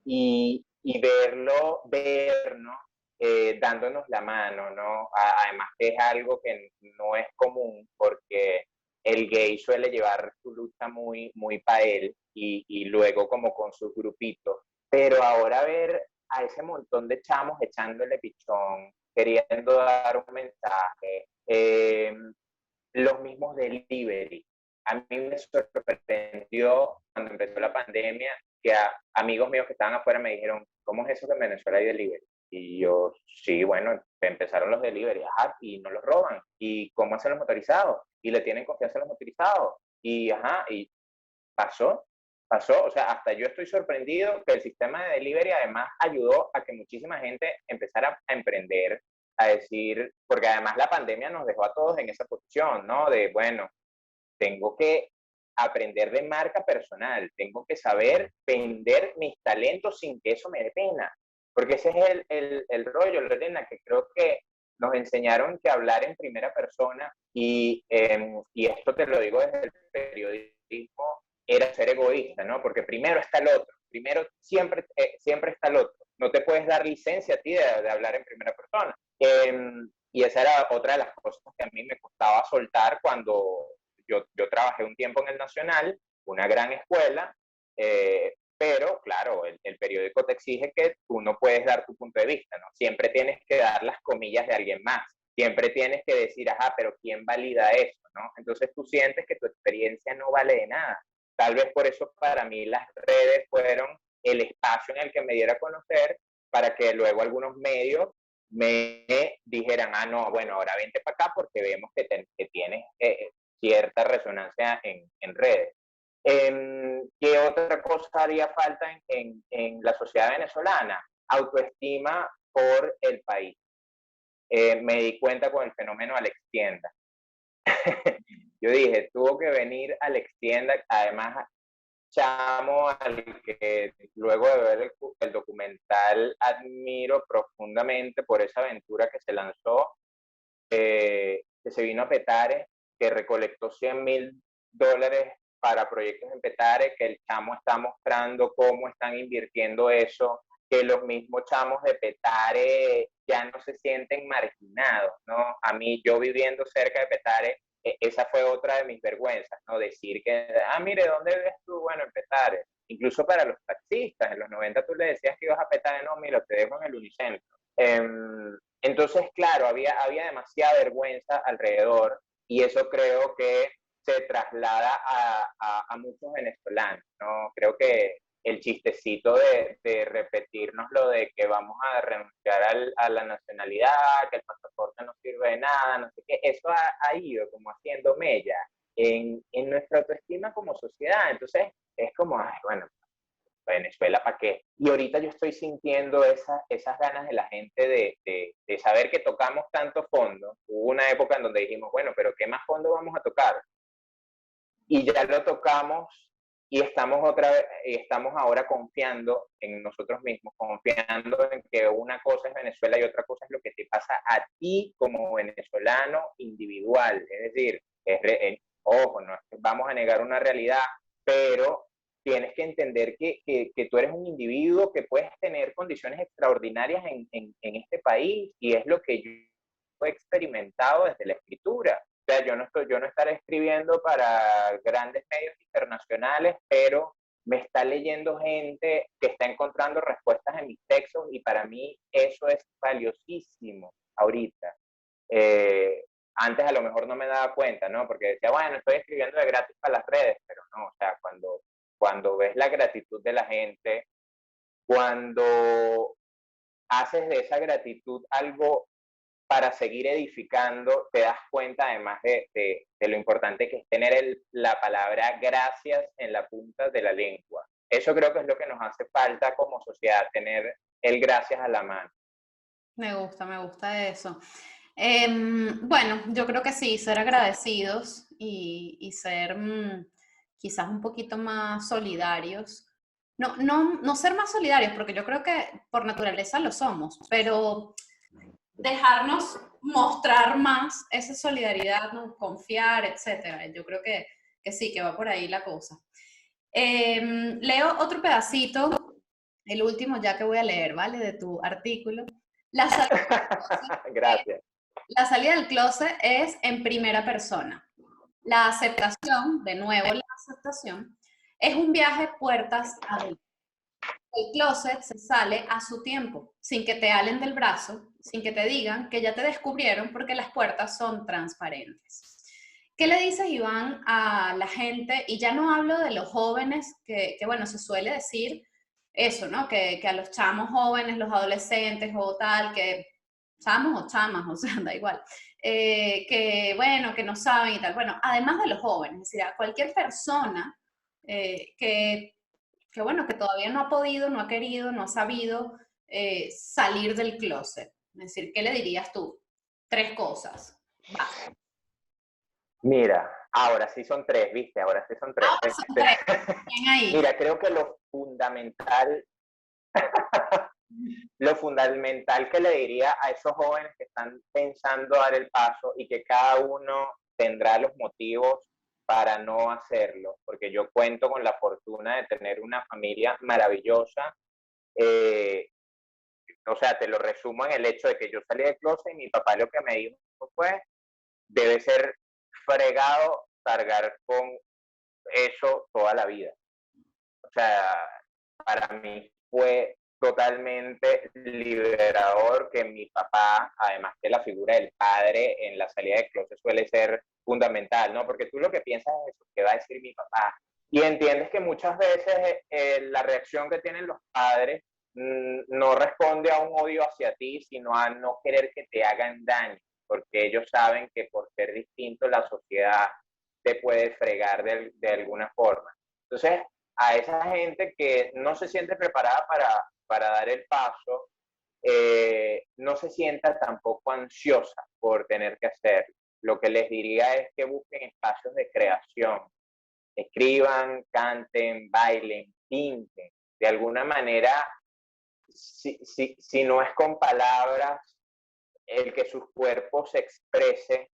[SPEAKER 2] y vernos dándonos la mano, ¿no? Además que es algo que no es común porque el gay suele llevar su lucha muy, muy para él y luego como con sus grupitos. Pero ahora ver a ese montón de chamos echándole pichón, queriendo dar un mensaje, los mismos delivery. A mí me sorprendió cuando empezó la pandemia que amigos míos que estaban afuera me dijeron, ¿cómo es eso que en Venezuela hay delivery? Y yo, sí, bueno, empezaron los delivery, ajá, y no los roban. ¿Y cómo hacen los motorizados? Y le tienen confianza a los motorizados. Y, ajá, y pasó, pasó. O sea, hasta yo estoy sorprendido que el sistema de delivery además ayudó a que muchísima gente empezara a emprender, a decir, porque además la pandemia nos dejó a todos en esa posición, ¿no? De, bueno, tengo que aprender de marca personal, tengo que saber vender mis talentos sin que eso me dé pena, porque ese es el rollo, Lorena, que creo que nos enseñaron que hablar en primera persona y esto te lo digo desde el periodismo, era ser egoísta, ¿no? Porque primero está el otro, primero siempre está el otro, no te puedes dar licencia a ti de hablar en primera persona. Y esa era otra de las cosas que a mí me costaba soltar cuando yo trabajé un tiempo en el Nacional, una gran escuela, pero claro, el periódico te exige que tú no puedes dar tu punto de vista, ¿no? Siempre tienes que dar las comillas de alguien más, siempre tienes que decir, ajá, pero ¿quién valida eso, no? Entonces tú sientes que tu experiencia no vale de nada. Tal vez por eso para mí las redes fueron el espacio en el que me diera a conocer para que luego algunos medios me dijeran, ah, no, bueno, ahora vente para acá porque vemos que tienes cierta resonancia en redes. ¿Qué otra cosa haría falta en la sociedad venezolana? Autoestima por el país. Me di cuenta con el fenómeno Alex Tienda. Yo dije, tuvo que venir Alex Tienda, además chamo al que luego de ver el documental admiro profundamente por esa aventura que se lanzó, que se vino a Petare, que recolectó $100,000 para proyectos en Petare, que el chamo está mostrando cómo están invirtiendo eso, que los mismos chamos de Petare ya no se sienten marginados, ¿no? A mí, yo viviendo cerca de Petare, esa fue otra de mis vergüenzas, ¿no? Decir que, mire, ¿dónde ves tú? Bueno, en Petare. incluso para los taxistas. En los 90 tú le decías que ibas a petar, no, mira, te dejo en el Unicentro. Entonces, claro, había demasiada vergüenza alrededor y eso creo que se traslada a muchos venezolanos, ¿no? Creo que el chistecito de repetirnos lo de que vamos a renunciar a la nacionalidad, que el pasaporte no sirve de nada, no sé qué, eso ha ido como haciendo mella en nuestra autoestima como sociedad. Entonces, es como, ay, bueno, Venezuela, ¿para qué? Y ahorita yo estoy sintiendo esas ganas de la gente de saber que tocamos tanto fondo. Hubo una época en donde dijimos, bueno, pero ¿qué más fondo vamos a tocar? Y ya lo tocamos y estamos ahora confiando en nosotros mismos, confiando en que una cosa es Venezuela y otra cosa es lo que te pasa a ti como venezolano individual. Es decir, ojo, no vamos a negar una realidad, pero tienes que entender que tú eres un individuo que puedes tener condiciones extraordinarias en este país y es lo que yo he experimentado desde la escritura. O sea, yo no estaré escribiendo para grandes medios internacionales, pero me está leyendo gente que está encontrando respuestas en mis textos y para mí eso es valiosísimo ahorita. Antes a lo mejor no me daba cuenta, ¿no? Porque decía, bueno, estoy escribiendo de gratis para las redes, pero no, o sea, cuando ves la gratitud de la gente, cuando haces de esa gratitud algo para seguir edificando, te das cuenta además de lo importante que es tener la palabra gracias en la punta de la lengua. Eso creo que es lo que nos hace falta como sociedad, tener el gracias a la mano.
[SPEAKER 3] Me gusta eso. Bueno, yo creo que sí, ser agradecidos y ser quizás un poquito más solidarios. No ser más solidarios, porque yo creo que por naturaleza lo somos, pero dejarnos mostrar más esa solidaridad, ¿no? Confiar, etcétera. Yo creo que sí, que va por ahí la cosa. Leo otro pedacito, el último ya que voy a leer, ¿vale? De tu artículo. La
[SPEAKER 2] Gracias.
[SPEAKER 3] la salida del closet es en primera persona. La aceptación, de nuevo la aceptación, es un viaje puertas adentro. El closet se sale a su tiempo, sin que te halen del brazo, sin que te digan que ya te descubrieron porque las puertas son transparentes. ¿Qué le dices, Iván, a la gente? Y ya no hablo de los jóvenes, que bueno, se suele decir eso, ¿no? Que a los chamos jóvenes, los adolescentes o tal, que chamos o chamas, o sea, da igual, que bueno, que no saben y tal. Bueno, además de los jóvenes, es decir, a cualquier persona que bueno, que todavía no ha podido, no ha querido, no ha sabido salir del closet. Es decir, ¿qué le dirías tú? 3 cosas. Va.
[SPEAKER 2] Mira, ahora sí son 3, ¿viste? Ahora sí son 3.
[SPEAKER 3] Ahora son 3. Bien ahí.
[SPEAKER 2] Mira, creo que lo fundamental que le diría a esos jóvenes que están pensando dar el paso y que cada uno tendrá los motivos para no hacerlo, porque yo cuento con la fortuna de tener una familia maravillosa. O sea, te lo resumo en el hecho de que yo salí del closet y mi papá lo que me dijo fue, debe ser fregado cargar con eso toda la vida. O sea, para mí fue totalmente liberador que mi papá, además que la figura del padre en la salida de closet suele ser fundamental, ¿no? Porque tú lo que piensas es eso, ¿qué va a decir mi papá? Y entiendes que muchas veces la reacción que tienen los padres no responde a un odio hacia ti, sino a no querer que te hagan daño, porque ellos saben que por ser distinto la sociedad te puede fregar de alguna forma. Entonces, a esa gente que no se siente preparada para dar el paso, no se sienta tampoco ansiosa por tener que hacerlo. Lo que les diría es que busquen espacios de creación, escriban, canten, bailen, pinten. De alguna manera, si no es con palabras, el que sus cuerpos se exprese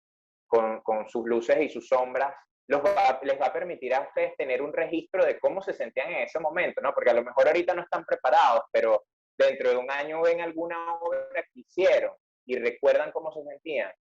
[SPEAKER 2] con sus luces y sus sombras, les va a permitir a ustedes tener un registro de cómo se sentían en ese momento, ¿no? Porque a lo mejor ahorita no están preparados, pero dentro de un año ven alguna obra que hicieron y recuerdan cómo se sentían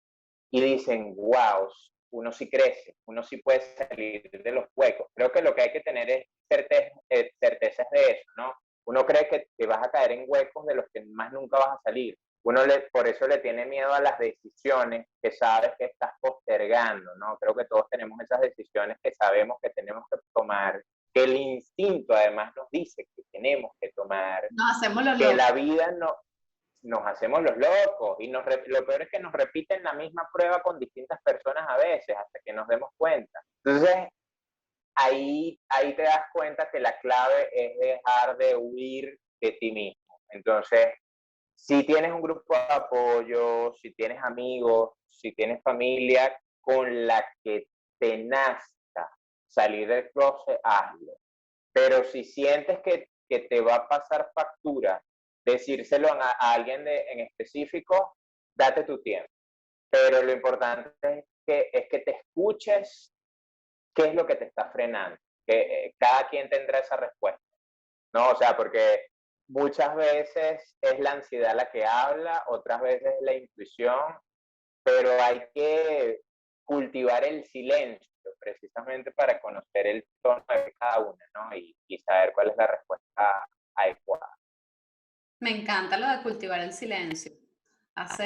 [SPEAKER 2] y dicen, wow, uno sí crece, uno sí puede salir de los huecos. Creo que lo que hay que tener es certezas de eso, ¿no? Uno cree que vas a caer en huecos de los que más nunca vas a salir. Por eso le tiene miedo a las decisiones que sabes que estás postergando, ¿no? Creo que todos tenemos esas decisiones que sabemos que tenemos que tomar, que el instinto además nos dice que tenemos que tomar,
[SPEAKER 3] No, hacemos lo
[SPEAKER 2] que
[SPEAKER 3] loco.
[SPEAKER 2] la vida no, nos hacemos los locos y lo peor es que nos repiten la misma prueba con distintas personas a veces hasta que nos demos cuenta. Entonces, ahí te das cuenta que la clave es dejar de huir de ti mismo. Entonces, si tienes un grupo de apoyo, si tienes amigos, si tienes familia con la que te nazca salir del closet, hazlo. Pero si sientes que te va a pasar factura decírselo a alguien en específico, date tu tiempo. Pero lo importante es que te escuches qué es lo que te está frenando. Que cada quien tendrá esa respuesta, ¿no? O sea, porque muchas veces es la ansiedad la que habla, otras veces es la intuición, pero hay que cultivar el silencio precisamente para conocer el tono de cada una, ¿no? Y saber cuál es la respuesta adecuada.
[SPEAKER 3] Me encanta lo de cultivar el silencio.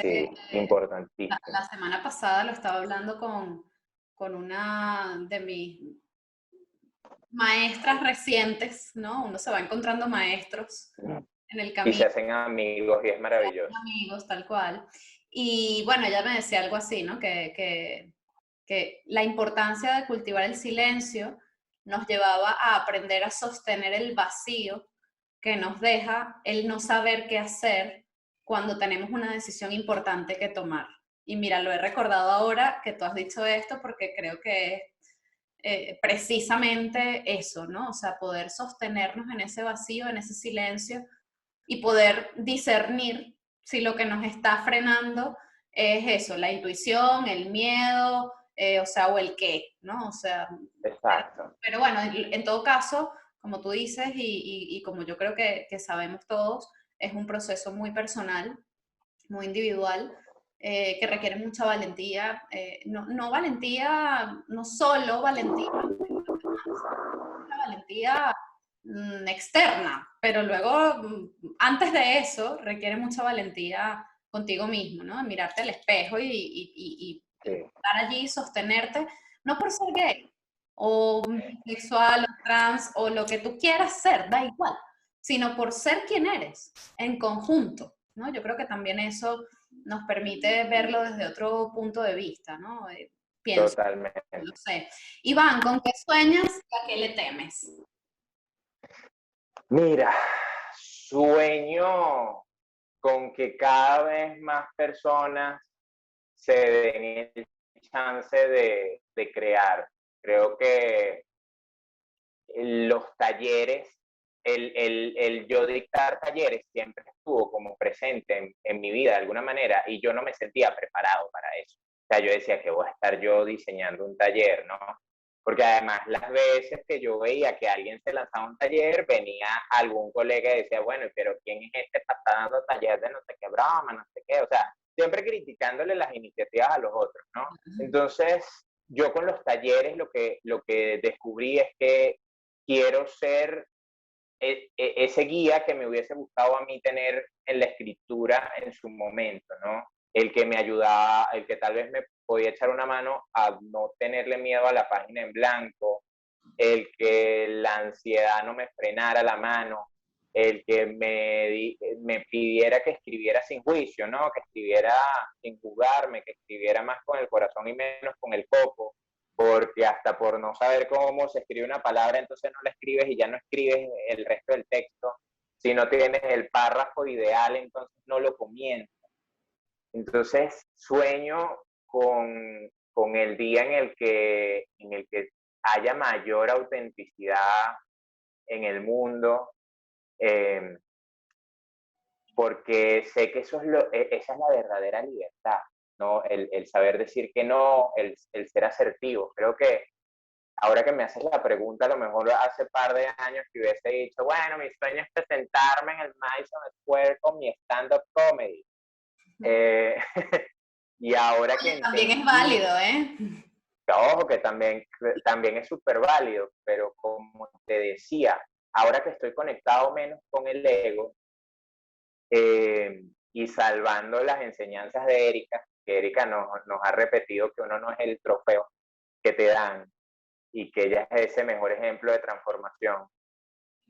[SPEAKER 2] Sí, importantísimo.
[SPEAKER 3] La semana pasada lo estaba hablando con una de mis maestras recientes, ¿no? Uno se va encontrando maestros en el
[SPEAKER 2] Y
[SPEAKER 3] camino.
[SPEAKER 2] se hacen amigos y es maravilloso.
[SPEAKER 3] Amigos, tal cual. Y bueno, ella me decía algo así, ¿no? Que la importancia de cultivar el silencio nos llevaba a aprender a sostener el vacío que nos deja el no saber qué hacer cuando tenemos una decisión importante que tomar. Y mira, lo he recordado ahora que tú has dicho esto porque creo que es precisamente eso, ¿no? O sea, poder sostenernos en ese vacío, en ese silencio y poder discernir si lo que nos está frenando es eso, la intuición, el miedo, o sea, o el qué, ¿no? O sea,
[SPEAKER 2] Exacto.
[SPEAKER 3] pero bueno, en todo caso, como tú dices y como yo creo que sabemos todos, es un proceso muy personal, muy individual, que requiere mucha valentía, no valentía, no solo valentía, una valentía externa, pero luego, antes de eso, requiere mucha valentía contigo mismo, ¿no? Mirarte al espejo y
[SPEAKER 2] Sí.
[SPEAKER 3] estar allí, sostenerte, no por ser gay, o bisexual, o trans, o lo que tú quieras ser, da igual, sino por ser quien eres, en conjunto, ¿no? Yo creo que también eso nos permite verlo desde otro punto de vista, ¿no? Pienso,
[SPEAKER 2] Totalmente.
[SPEAKER 3] lo sé. Iván, ¿con qué sueñas y a qué le temes?
[SPEAKER 2] Mira, sueño con que cada vez más personas se den el chance de crear. Creo que los talleres, el yo dictar talleres siempre estuvo como presente en mi vida de alguna manera y yo no me sentía preparado para eso. O sea, yo decía que voy a estar yo diseñando un taller, ¿no? Porque además las veces que yo veía que alguien se lanzaba un taller, venía algún colega y decía, bueno, pero ¿quién es este que está dando taller de no sé qué broma, no sé qué? O sea, siempre criticándole las iniciativas a los otros, ¿no? Entonces, yo con los talleres lo que descubrí es que quiero ser ese guía que me hubiese gustado a mí tener en la escritura en su momento, ¿no? El que me ayudaba, el que tal vez me podía echar una mano a no tenerle miedo a la página en blanco, el que la ansiedad no me frenara la mano, el que me pidiera que escribiera sin juicio, ¿no? Que escribiera sin jugarme, que escribiera más con el corazón y menos con el coco, porque hasta por no saber cómo se escribe una palabra, entonces no la escribes y ya no escribes el resto del texto. Si no tienes el párrafo ideal, entonces no lo comienzas. Entonces sueño con el día en el que haya mayor autenticidad en el mundo, porque sé que esa es la verdadera libertad, ¿no? El saber decir que no, el ser asertivo. Creo que ahora que me haces la pregunta, a lo mejor hace par de años que hubiese dicho, bueno, mi sueño es presentarme en el Madison Square con mi stand-up comedy. Y ahora que
[SPEAKER 3] También es
[SPEAKER 2] entendí,
[SPEAKER 3] válido, ¿eh?
[SPEAKER 2] Ojo, que también es súper válido, pero como te decía, ahora que estoy conectado menos con el ego, y salvando las enseñanzas de Erika, que Erika nos ha repetido que uno no es el trofeo que te dan y que ella es ese mejor ejemplo de transformación.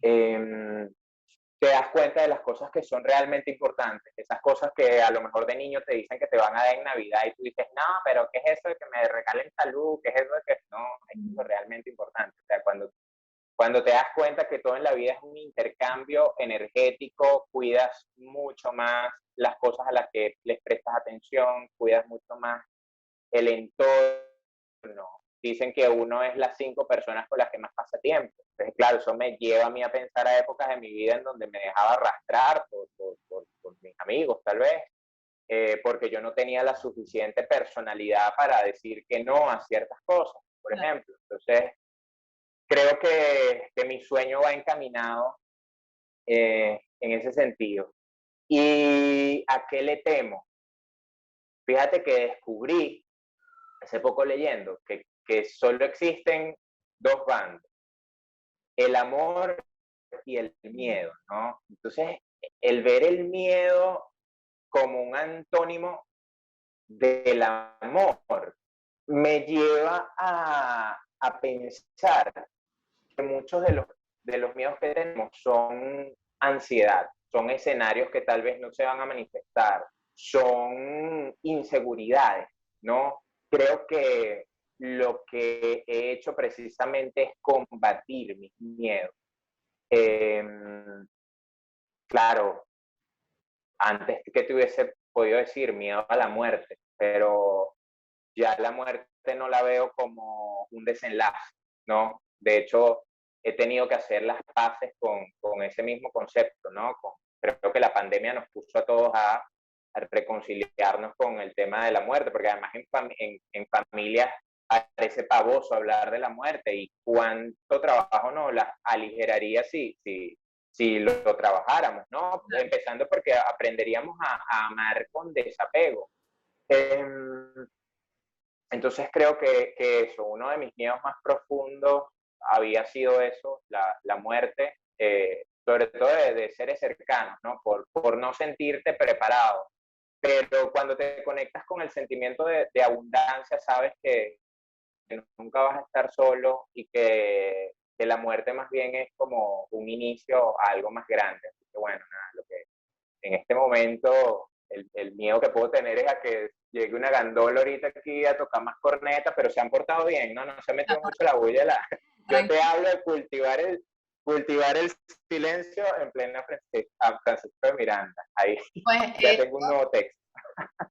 [SPEAKER 2] Te das cuenta de las cosas que son realmente importantes, esas cosas que a lo mejor de niño te dicen que te van a dar en Navidad y tú dices, no, pero ¿qué es eso de que me regalen salud? ¿Qué es eso de que no? Eso es lo realmente importante. O sea, cuando te das cuenta que todo en la vida es un intercambio energético, cuidas mucho más las cosas a las que les prestas atención, cuidas mucho más el entorno. Dicen que uno es las 5 personas con las que más pasa tiempo. Entonces, claro, eso me lleva a mí a pensar a épocas de mi vida en donde me dejaba arrastrar por mis amigos, tal vez, porque yo no tenía la suficiente personalidad para decir que no a ciertas cosas, por ejemplo. Entonces, creo que mi sueño va encaminado en ese sentido. ¿Y a qué le temo? Fíjate que descubrí, hace poco leyendo, que solo existen 2 bandos, el amor y el miedo, ¿no? Entonces, el ver el miedo como un antónimo del amor me lleva a pensar que muchos de los miedos que tenemos son ansiedad, son escenarios que tal vez no se van a manifestar, son inseguridades, ¿no? Creo que lo que he hecho precisamente es combatir mis miedos. Eh, claro, antes que te hubiese podido decir miedo a la muerte, pero ya la muerte no la veo como un desenlace, ¿no? De hecho, he tenido que hacer las paces con ese mismo concepto, ¿no? Creo que la pandemia nos puso a todos a reconciliarnos con el tema de la muerte, porque además en familias parece pavoso hablar de la muerte y cuánto trabajo nos la aligeraría si lo trabajáramos, ¿no? Empezando porque aprenderíamos a amar con desapego. Entonces creo que eso, uno de mis miedos más profundos había sido eso, la muerte, sobre todo de seres cercanos, ¿no? Por no sentirte preparado. Pero cuando te conectas con el sentimiento de abundancia, sabes que nunca vas a estar solo y que la muerte más bien es como un inicio a algo más grande. Así que bueno, nada, lo que en este momento el miedo que puedo tener es a que llegue una gandola ahorita aquí a tocar más corneta, pero se han portado bien, ¿no? No se ha metido mucho la bulla. Yo te hablo de cultivar el silencio en plena Francisco de Miranda. Ahí
[SPEAKER 3] Pues
[SPEAKER 2] ya tengo un nuevo texto.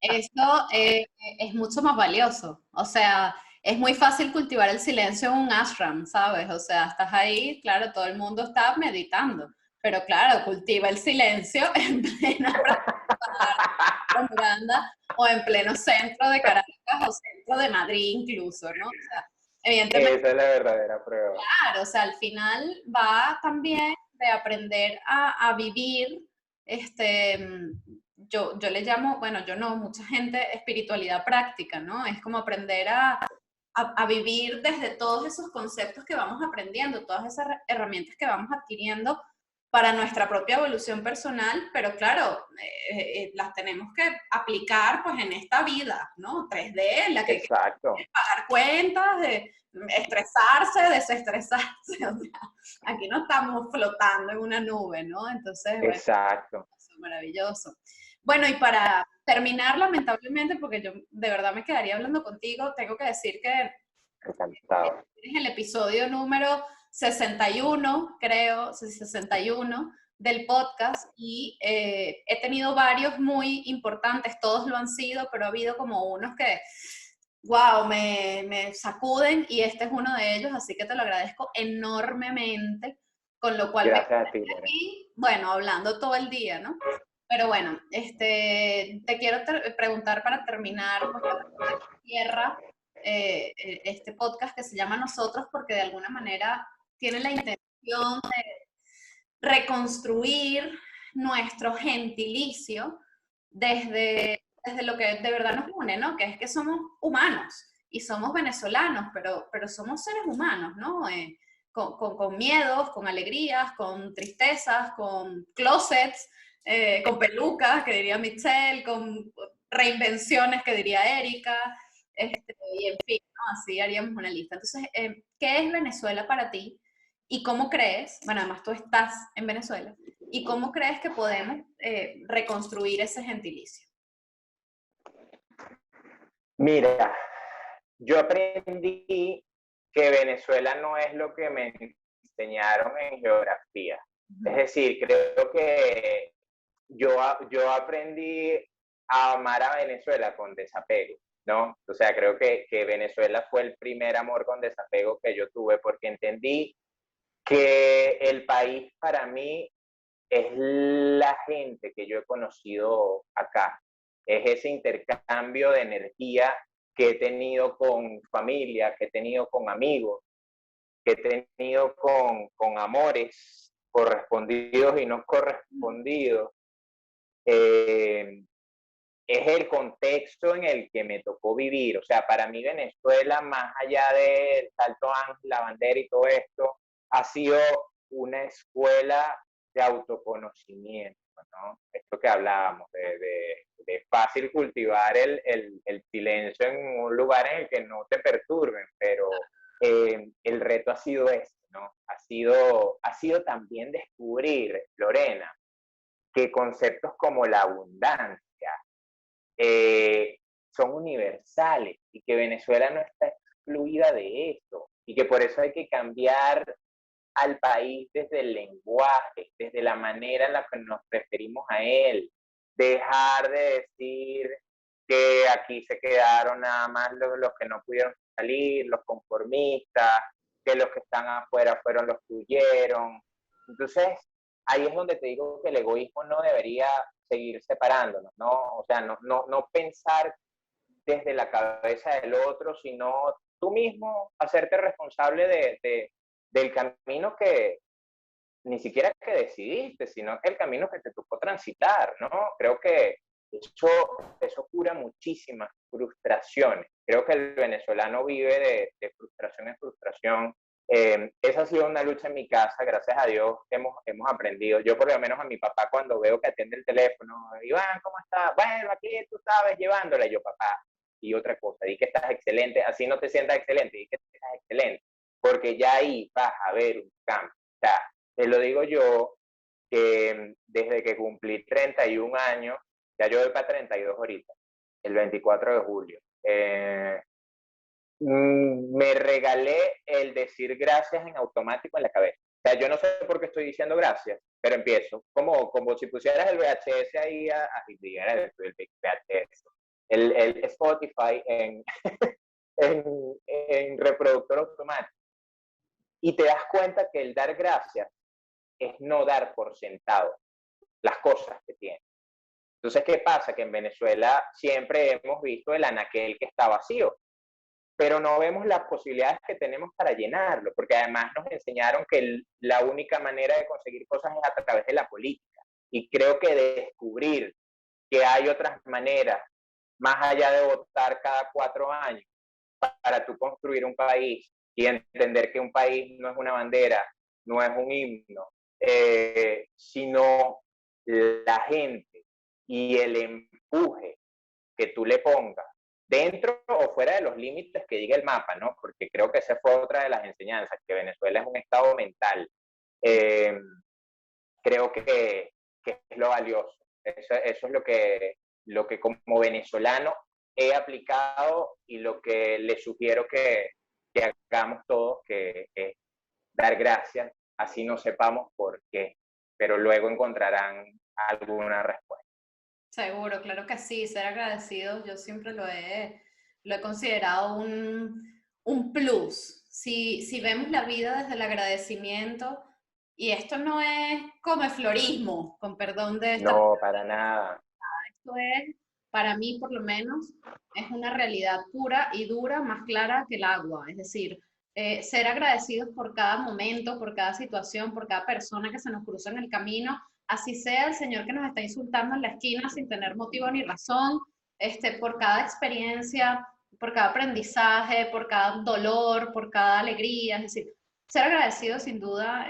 [SPEAKER 3] eso es mucho más valioso. O sea, es muy fácil cultivar el silencio en un ashram, ¿sabes? O sea, estás ahí, claro, todo el mundo está meditando, pero claro, cultiva el silencio en plena Miranda o en pleno centro de Caracas o centro de Madrid incluso, ¿no? O sea, evidentemente,
[SPEAKER 2] esa es la verdadera prueba.
[SPEAKER 3] claro, o sea, al final va también de aprender a vivir, yo le llamo, bueno, yo no, mucha gente, espiritualidad práctica, ¿no? Es como aprender a vivir desde todos esos conceptos que vamos aprendiendo, todas esas herramientas que vamos adquiriendo para nuestra propia evolución personal, pero claro, las tenemos que aplicar pues en esta vida, ¿no? 3D, en la que hay que pagar cuentas, de estresarse, desestresarse, o sea, aquí no estamos flotando en una nube, ¿no? Entonces, bueno,
[SPEAKER 2] exacto.
[SPEAKER 3] eso es maravilloso. Bueno, y para terminar, lamentablemente, porque yo de verdad me quedaría hablando contigo, tengo que decir que
[SPEAKER 2] Encantado.
[SPEAKER 3] es el episodio número 61, creo, 61 del podcast y he tenido varios muy importantes, todos lo han sido, pero ha habido como unos que, wow, me sacuden y este es uno de ellos, así que te lo agradezco enormemente, con lo cual
[SPEAKER 2] gracias a ti,
[SPEAKER 3] aquí, bueno, hablando todo el día, ¿no? Pero bueno, te quiero preguntar para terminar, tierra, este podcast que se llama Nosotros, porque de alguna manera tiene la intención de reconstruir nuestro gentilicio desde lo que de verdad nos une, ¿no? Que es que somos humanos y somos venezolanos, pero somos seres humanos, ¿no? Con miedos, con alegrías, con tristezas, con closets, con pelucas, que diría Michelle, con reinvenciones, que diría Erika, y en fin, ¿no? Así haríamos una lista. Entonces, ¿qué es Venezuela para ti? ¿Y cómo crees, bueno, además tú estás en Venezuela, y cómo crees que podemos reconstruir ese gentilicio?
[SPEAKER 2] Mira, yo aprendí que Venezuela no es lo que me enseñaron en geografía. Es decir, creo que yo aprendí a amar a Venezuela con desapego, ¿no? O sea, creo que Venezuela fue el primer amor con desapego que yo tuve porque entendí que el país para mí es la gente que yo he conocido acá. Es ese intercambio de energía que he tenido con familia, que he tenido con amigos, que he tenido con amores correspondidos y no correspondidos. Es el contexto en el que me tocó vivir. O sea, para mí Venezuela, más allá del Salto Ángel, la bandera y todo esto, ha sido una escuela de autoconocimiento, ¿no? Esto que hablábamos, de fácil cultivar el silencio en un lugar en el que no te perturben, pero el reto ha sido este, ¿no? Ha sido también descubrir, Lorena, que conceptos como la abundancia, son universales y que Venezuela no está excluida de eso y que por eso hay que cambiar al país desde el lenguaje, desde la manera en la que nos referimos a él, dejar de decir que aquí se quedaron nada más los que no pudieron salir, los conformistas, que los que están afuera fueron los que huyeron. Entonces, ahí es donde te digo que el egoísmo no debería seguir separándonos, ¿no? O sea, no pensar desde la cabeza del otro, sino tú mismo hacerte responsable del camino que ni siquiera que decidiste, sino que el camino que te tocó transitar, ¿no? Creo que eso cura muchísimas frustraciones. Creo que el venezolano vive de frustración en frustración. Esa ha sido una lucha en mi casa, gracias a Dios hemos aprendido. Yo por lo menos a mi papá cuando veo que atiende el teléfono, Iván, ¿cómo estás? Bueno, aquí tú sabes, llevándola. Y yo, papá, y otra cosa, di que estás excelente, así no te sientas excelente, di que estás excelente, porque ya ahí vas a ver un cambio. O sea, te lo digo yo, que desde que cumplí 31 años, ya yo voy para 32 ahorita, el 24 de julio. Me regalé el decir gracias en automático en la cabeza. O sea, yo no sé por qué estoy diciendo gracias, pero empiezo. Como si pusieras el VHS ahí el VHS, el Spotify en reproductor automático. Y te das cuenta que el dar gracias es no dar por sentado las cosas que tienes. Entonces, ¿qué pasa? Que en Venezuela siempre hemos visto el anaquel que está vacío, pero no vemos las posibilidades que tenemos para llenarlo, porque además nos enseñaron que la única manera de conseguir cosas es a través de la política. Y creo que descubrir que hay otras maneras, más allá de votar cada 4 años, para tú construir un país y entender que un país no es una bandera, no es un himno, sino la gente y el empuje que tú le pongas dentro o fuera de los límites que diga el mapa, ¿no? Porque creo que esa fue otra de las enseñanzas, que Venezuela es un estado mental. Creo que es lo valioso. Eso es lo que como venezolano he aplicado y lo que le sugiero que hagamos todos, que es dar gracias, así no sepamos por qué, pero luego encontrarán alguna respuesta.
[SPEAKER 3] Seguro, claro que sí, ser agradecidos, yo siempre lo he considerado un plus. Si vemos la vida desde el agradecimiento, y esto no es comeflorismo, con perdón de esta
[SPEAKER 2] No, para nada.
[SPEAKER 3] esto es, para mí por lo menos, es una realidad pura y dura, más clara que el agua. Es decir, ser agradecidos por cada momento, por cada situación, por cada persona que se nos cruza en el camino, así sea el señor que nos está insultando en la esquina sin tener motivo ni razón, por cada experiencia por cada aprendizaje, por cada dolor, por cada alegría. Es decir, ser agradecido sin duda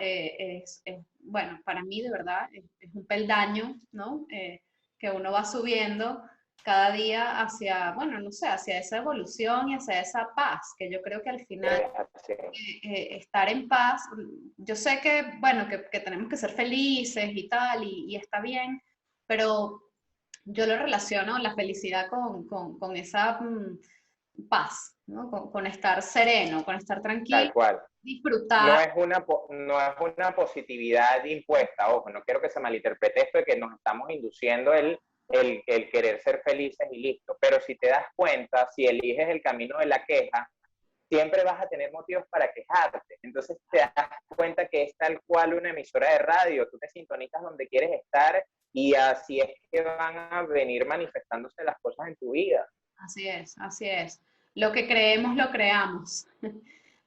[SPEAKER 3] bueno, para mí de verdad es un peldaño, ¿no? Que uno va subiendo cada día hacia, bueno, no sé, hacia esa evolución y hacia esa paz, que yo creo que al final estar en paz, yo sé que, bueno, que tenemos que ser felices y tal, y está bien, pero yo lo relaciono, la felicidad con esa paz, ¿no? Con estar sereno, con estar tranquilo,
[SPEAKER 2] Tal cual.
[SPEAKER 3] disfrutar.
[SPEAKER 2] No es una positividad impuesta, ojo, no quiero que se malinterprete esto de que nos estamos induciendo el querer ser felices y listo, pero si te das cuenta, si eliges el camino de la queja, siempre vas a tener motivos para quejarte. Entonces te das cuenta que es tal cual una emisora de radio, tú te sintonizas donde quieres estar y así es que van a venir manifestándose las cosas en tu vida.
[SPEAKER 3] Así es, así es. Lo que creemos, lo creamos.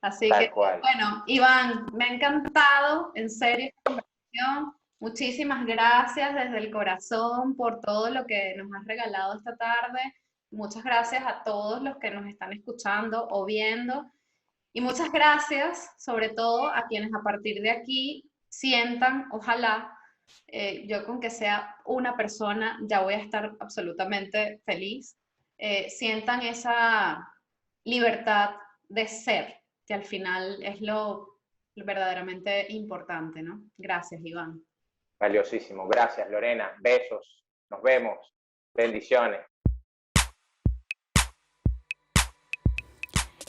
[SPEAKER 3] Así
[SPEAKER 2] tal
[SPEAKER 3] que,
[SPEAKER 2] cual.
[SPEAKER 3] bueno, Iván, me ha encantado, en serio, esta conversación. Muchísimas gracias desde el corazón por todo lo que nos has regalado esta tarde. Muchas gracias a todos los que nos están escuchando o viendo. Y muchas gracias, sobre todo, a quienes a partir de aquí sientan, ojalá, yo con que sea una persona, ya voy a estar absolutamente feliz, sientan esa libertad de ser, que al final es lo verdaderamente importante, ¿no? Gracias, Iván.
[SPEAKER 2] Valiosísimo. Gracias, Lorena. Besos. Nos vemos. Bendiciones.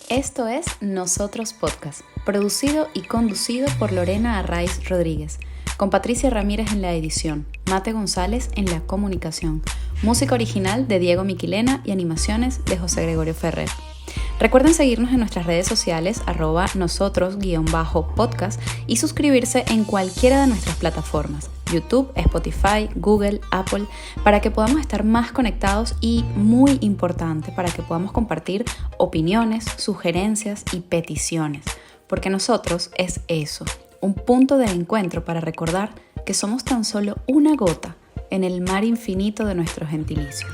[SPEAKER 1] Esto es Nosotros Podcast, producido y conducido por Lorena Arraiz Rodríguez, con Patricia Ramírez en la edición, Mate González en la comunicación, música original de Diego Miquilena y animaciones de José Gregorio Ferrer. Recuerden seguirnos en nuestras redes sociales @nosotros_podcast y suscribirse en cualquiera de nuestras plataformas, YouTube, Spotify, Google, Apple, para que podamos estar más conectados y, muy importante, para que podamos compartir opiniones, sugerencias y peticiones, porque nosotros es eso, un punto de encuentro para recordar que somos tan solo una gota en el mar infinito de nuestro gentilicio.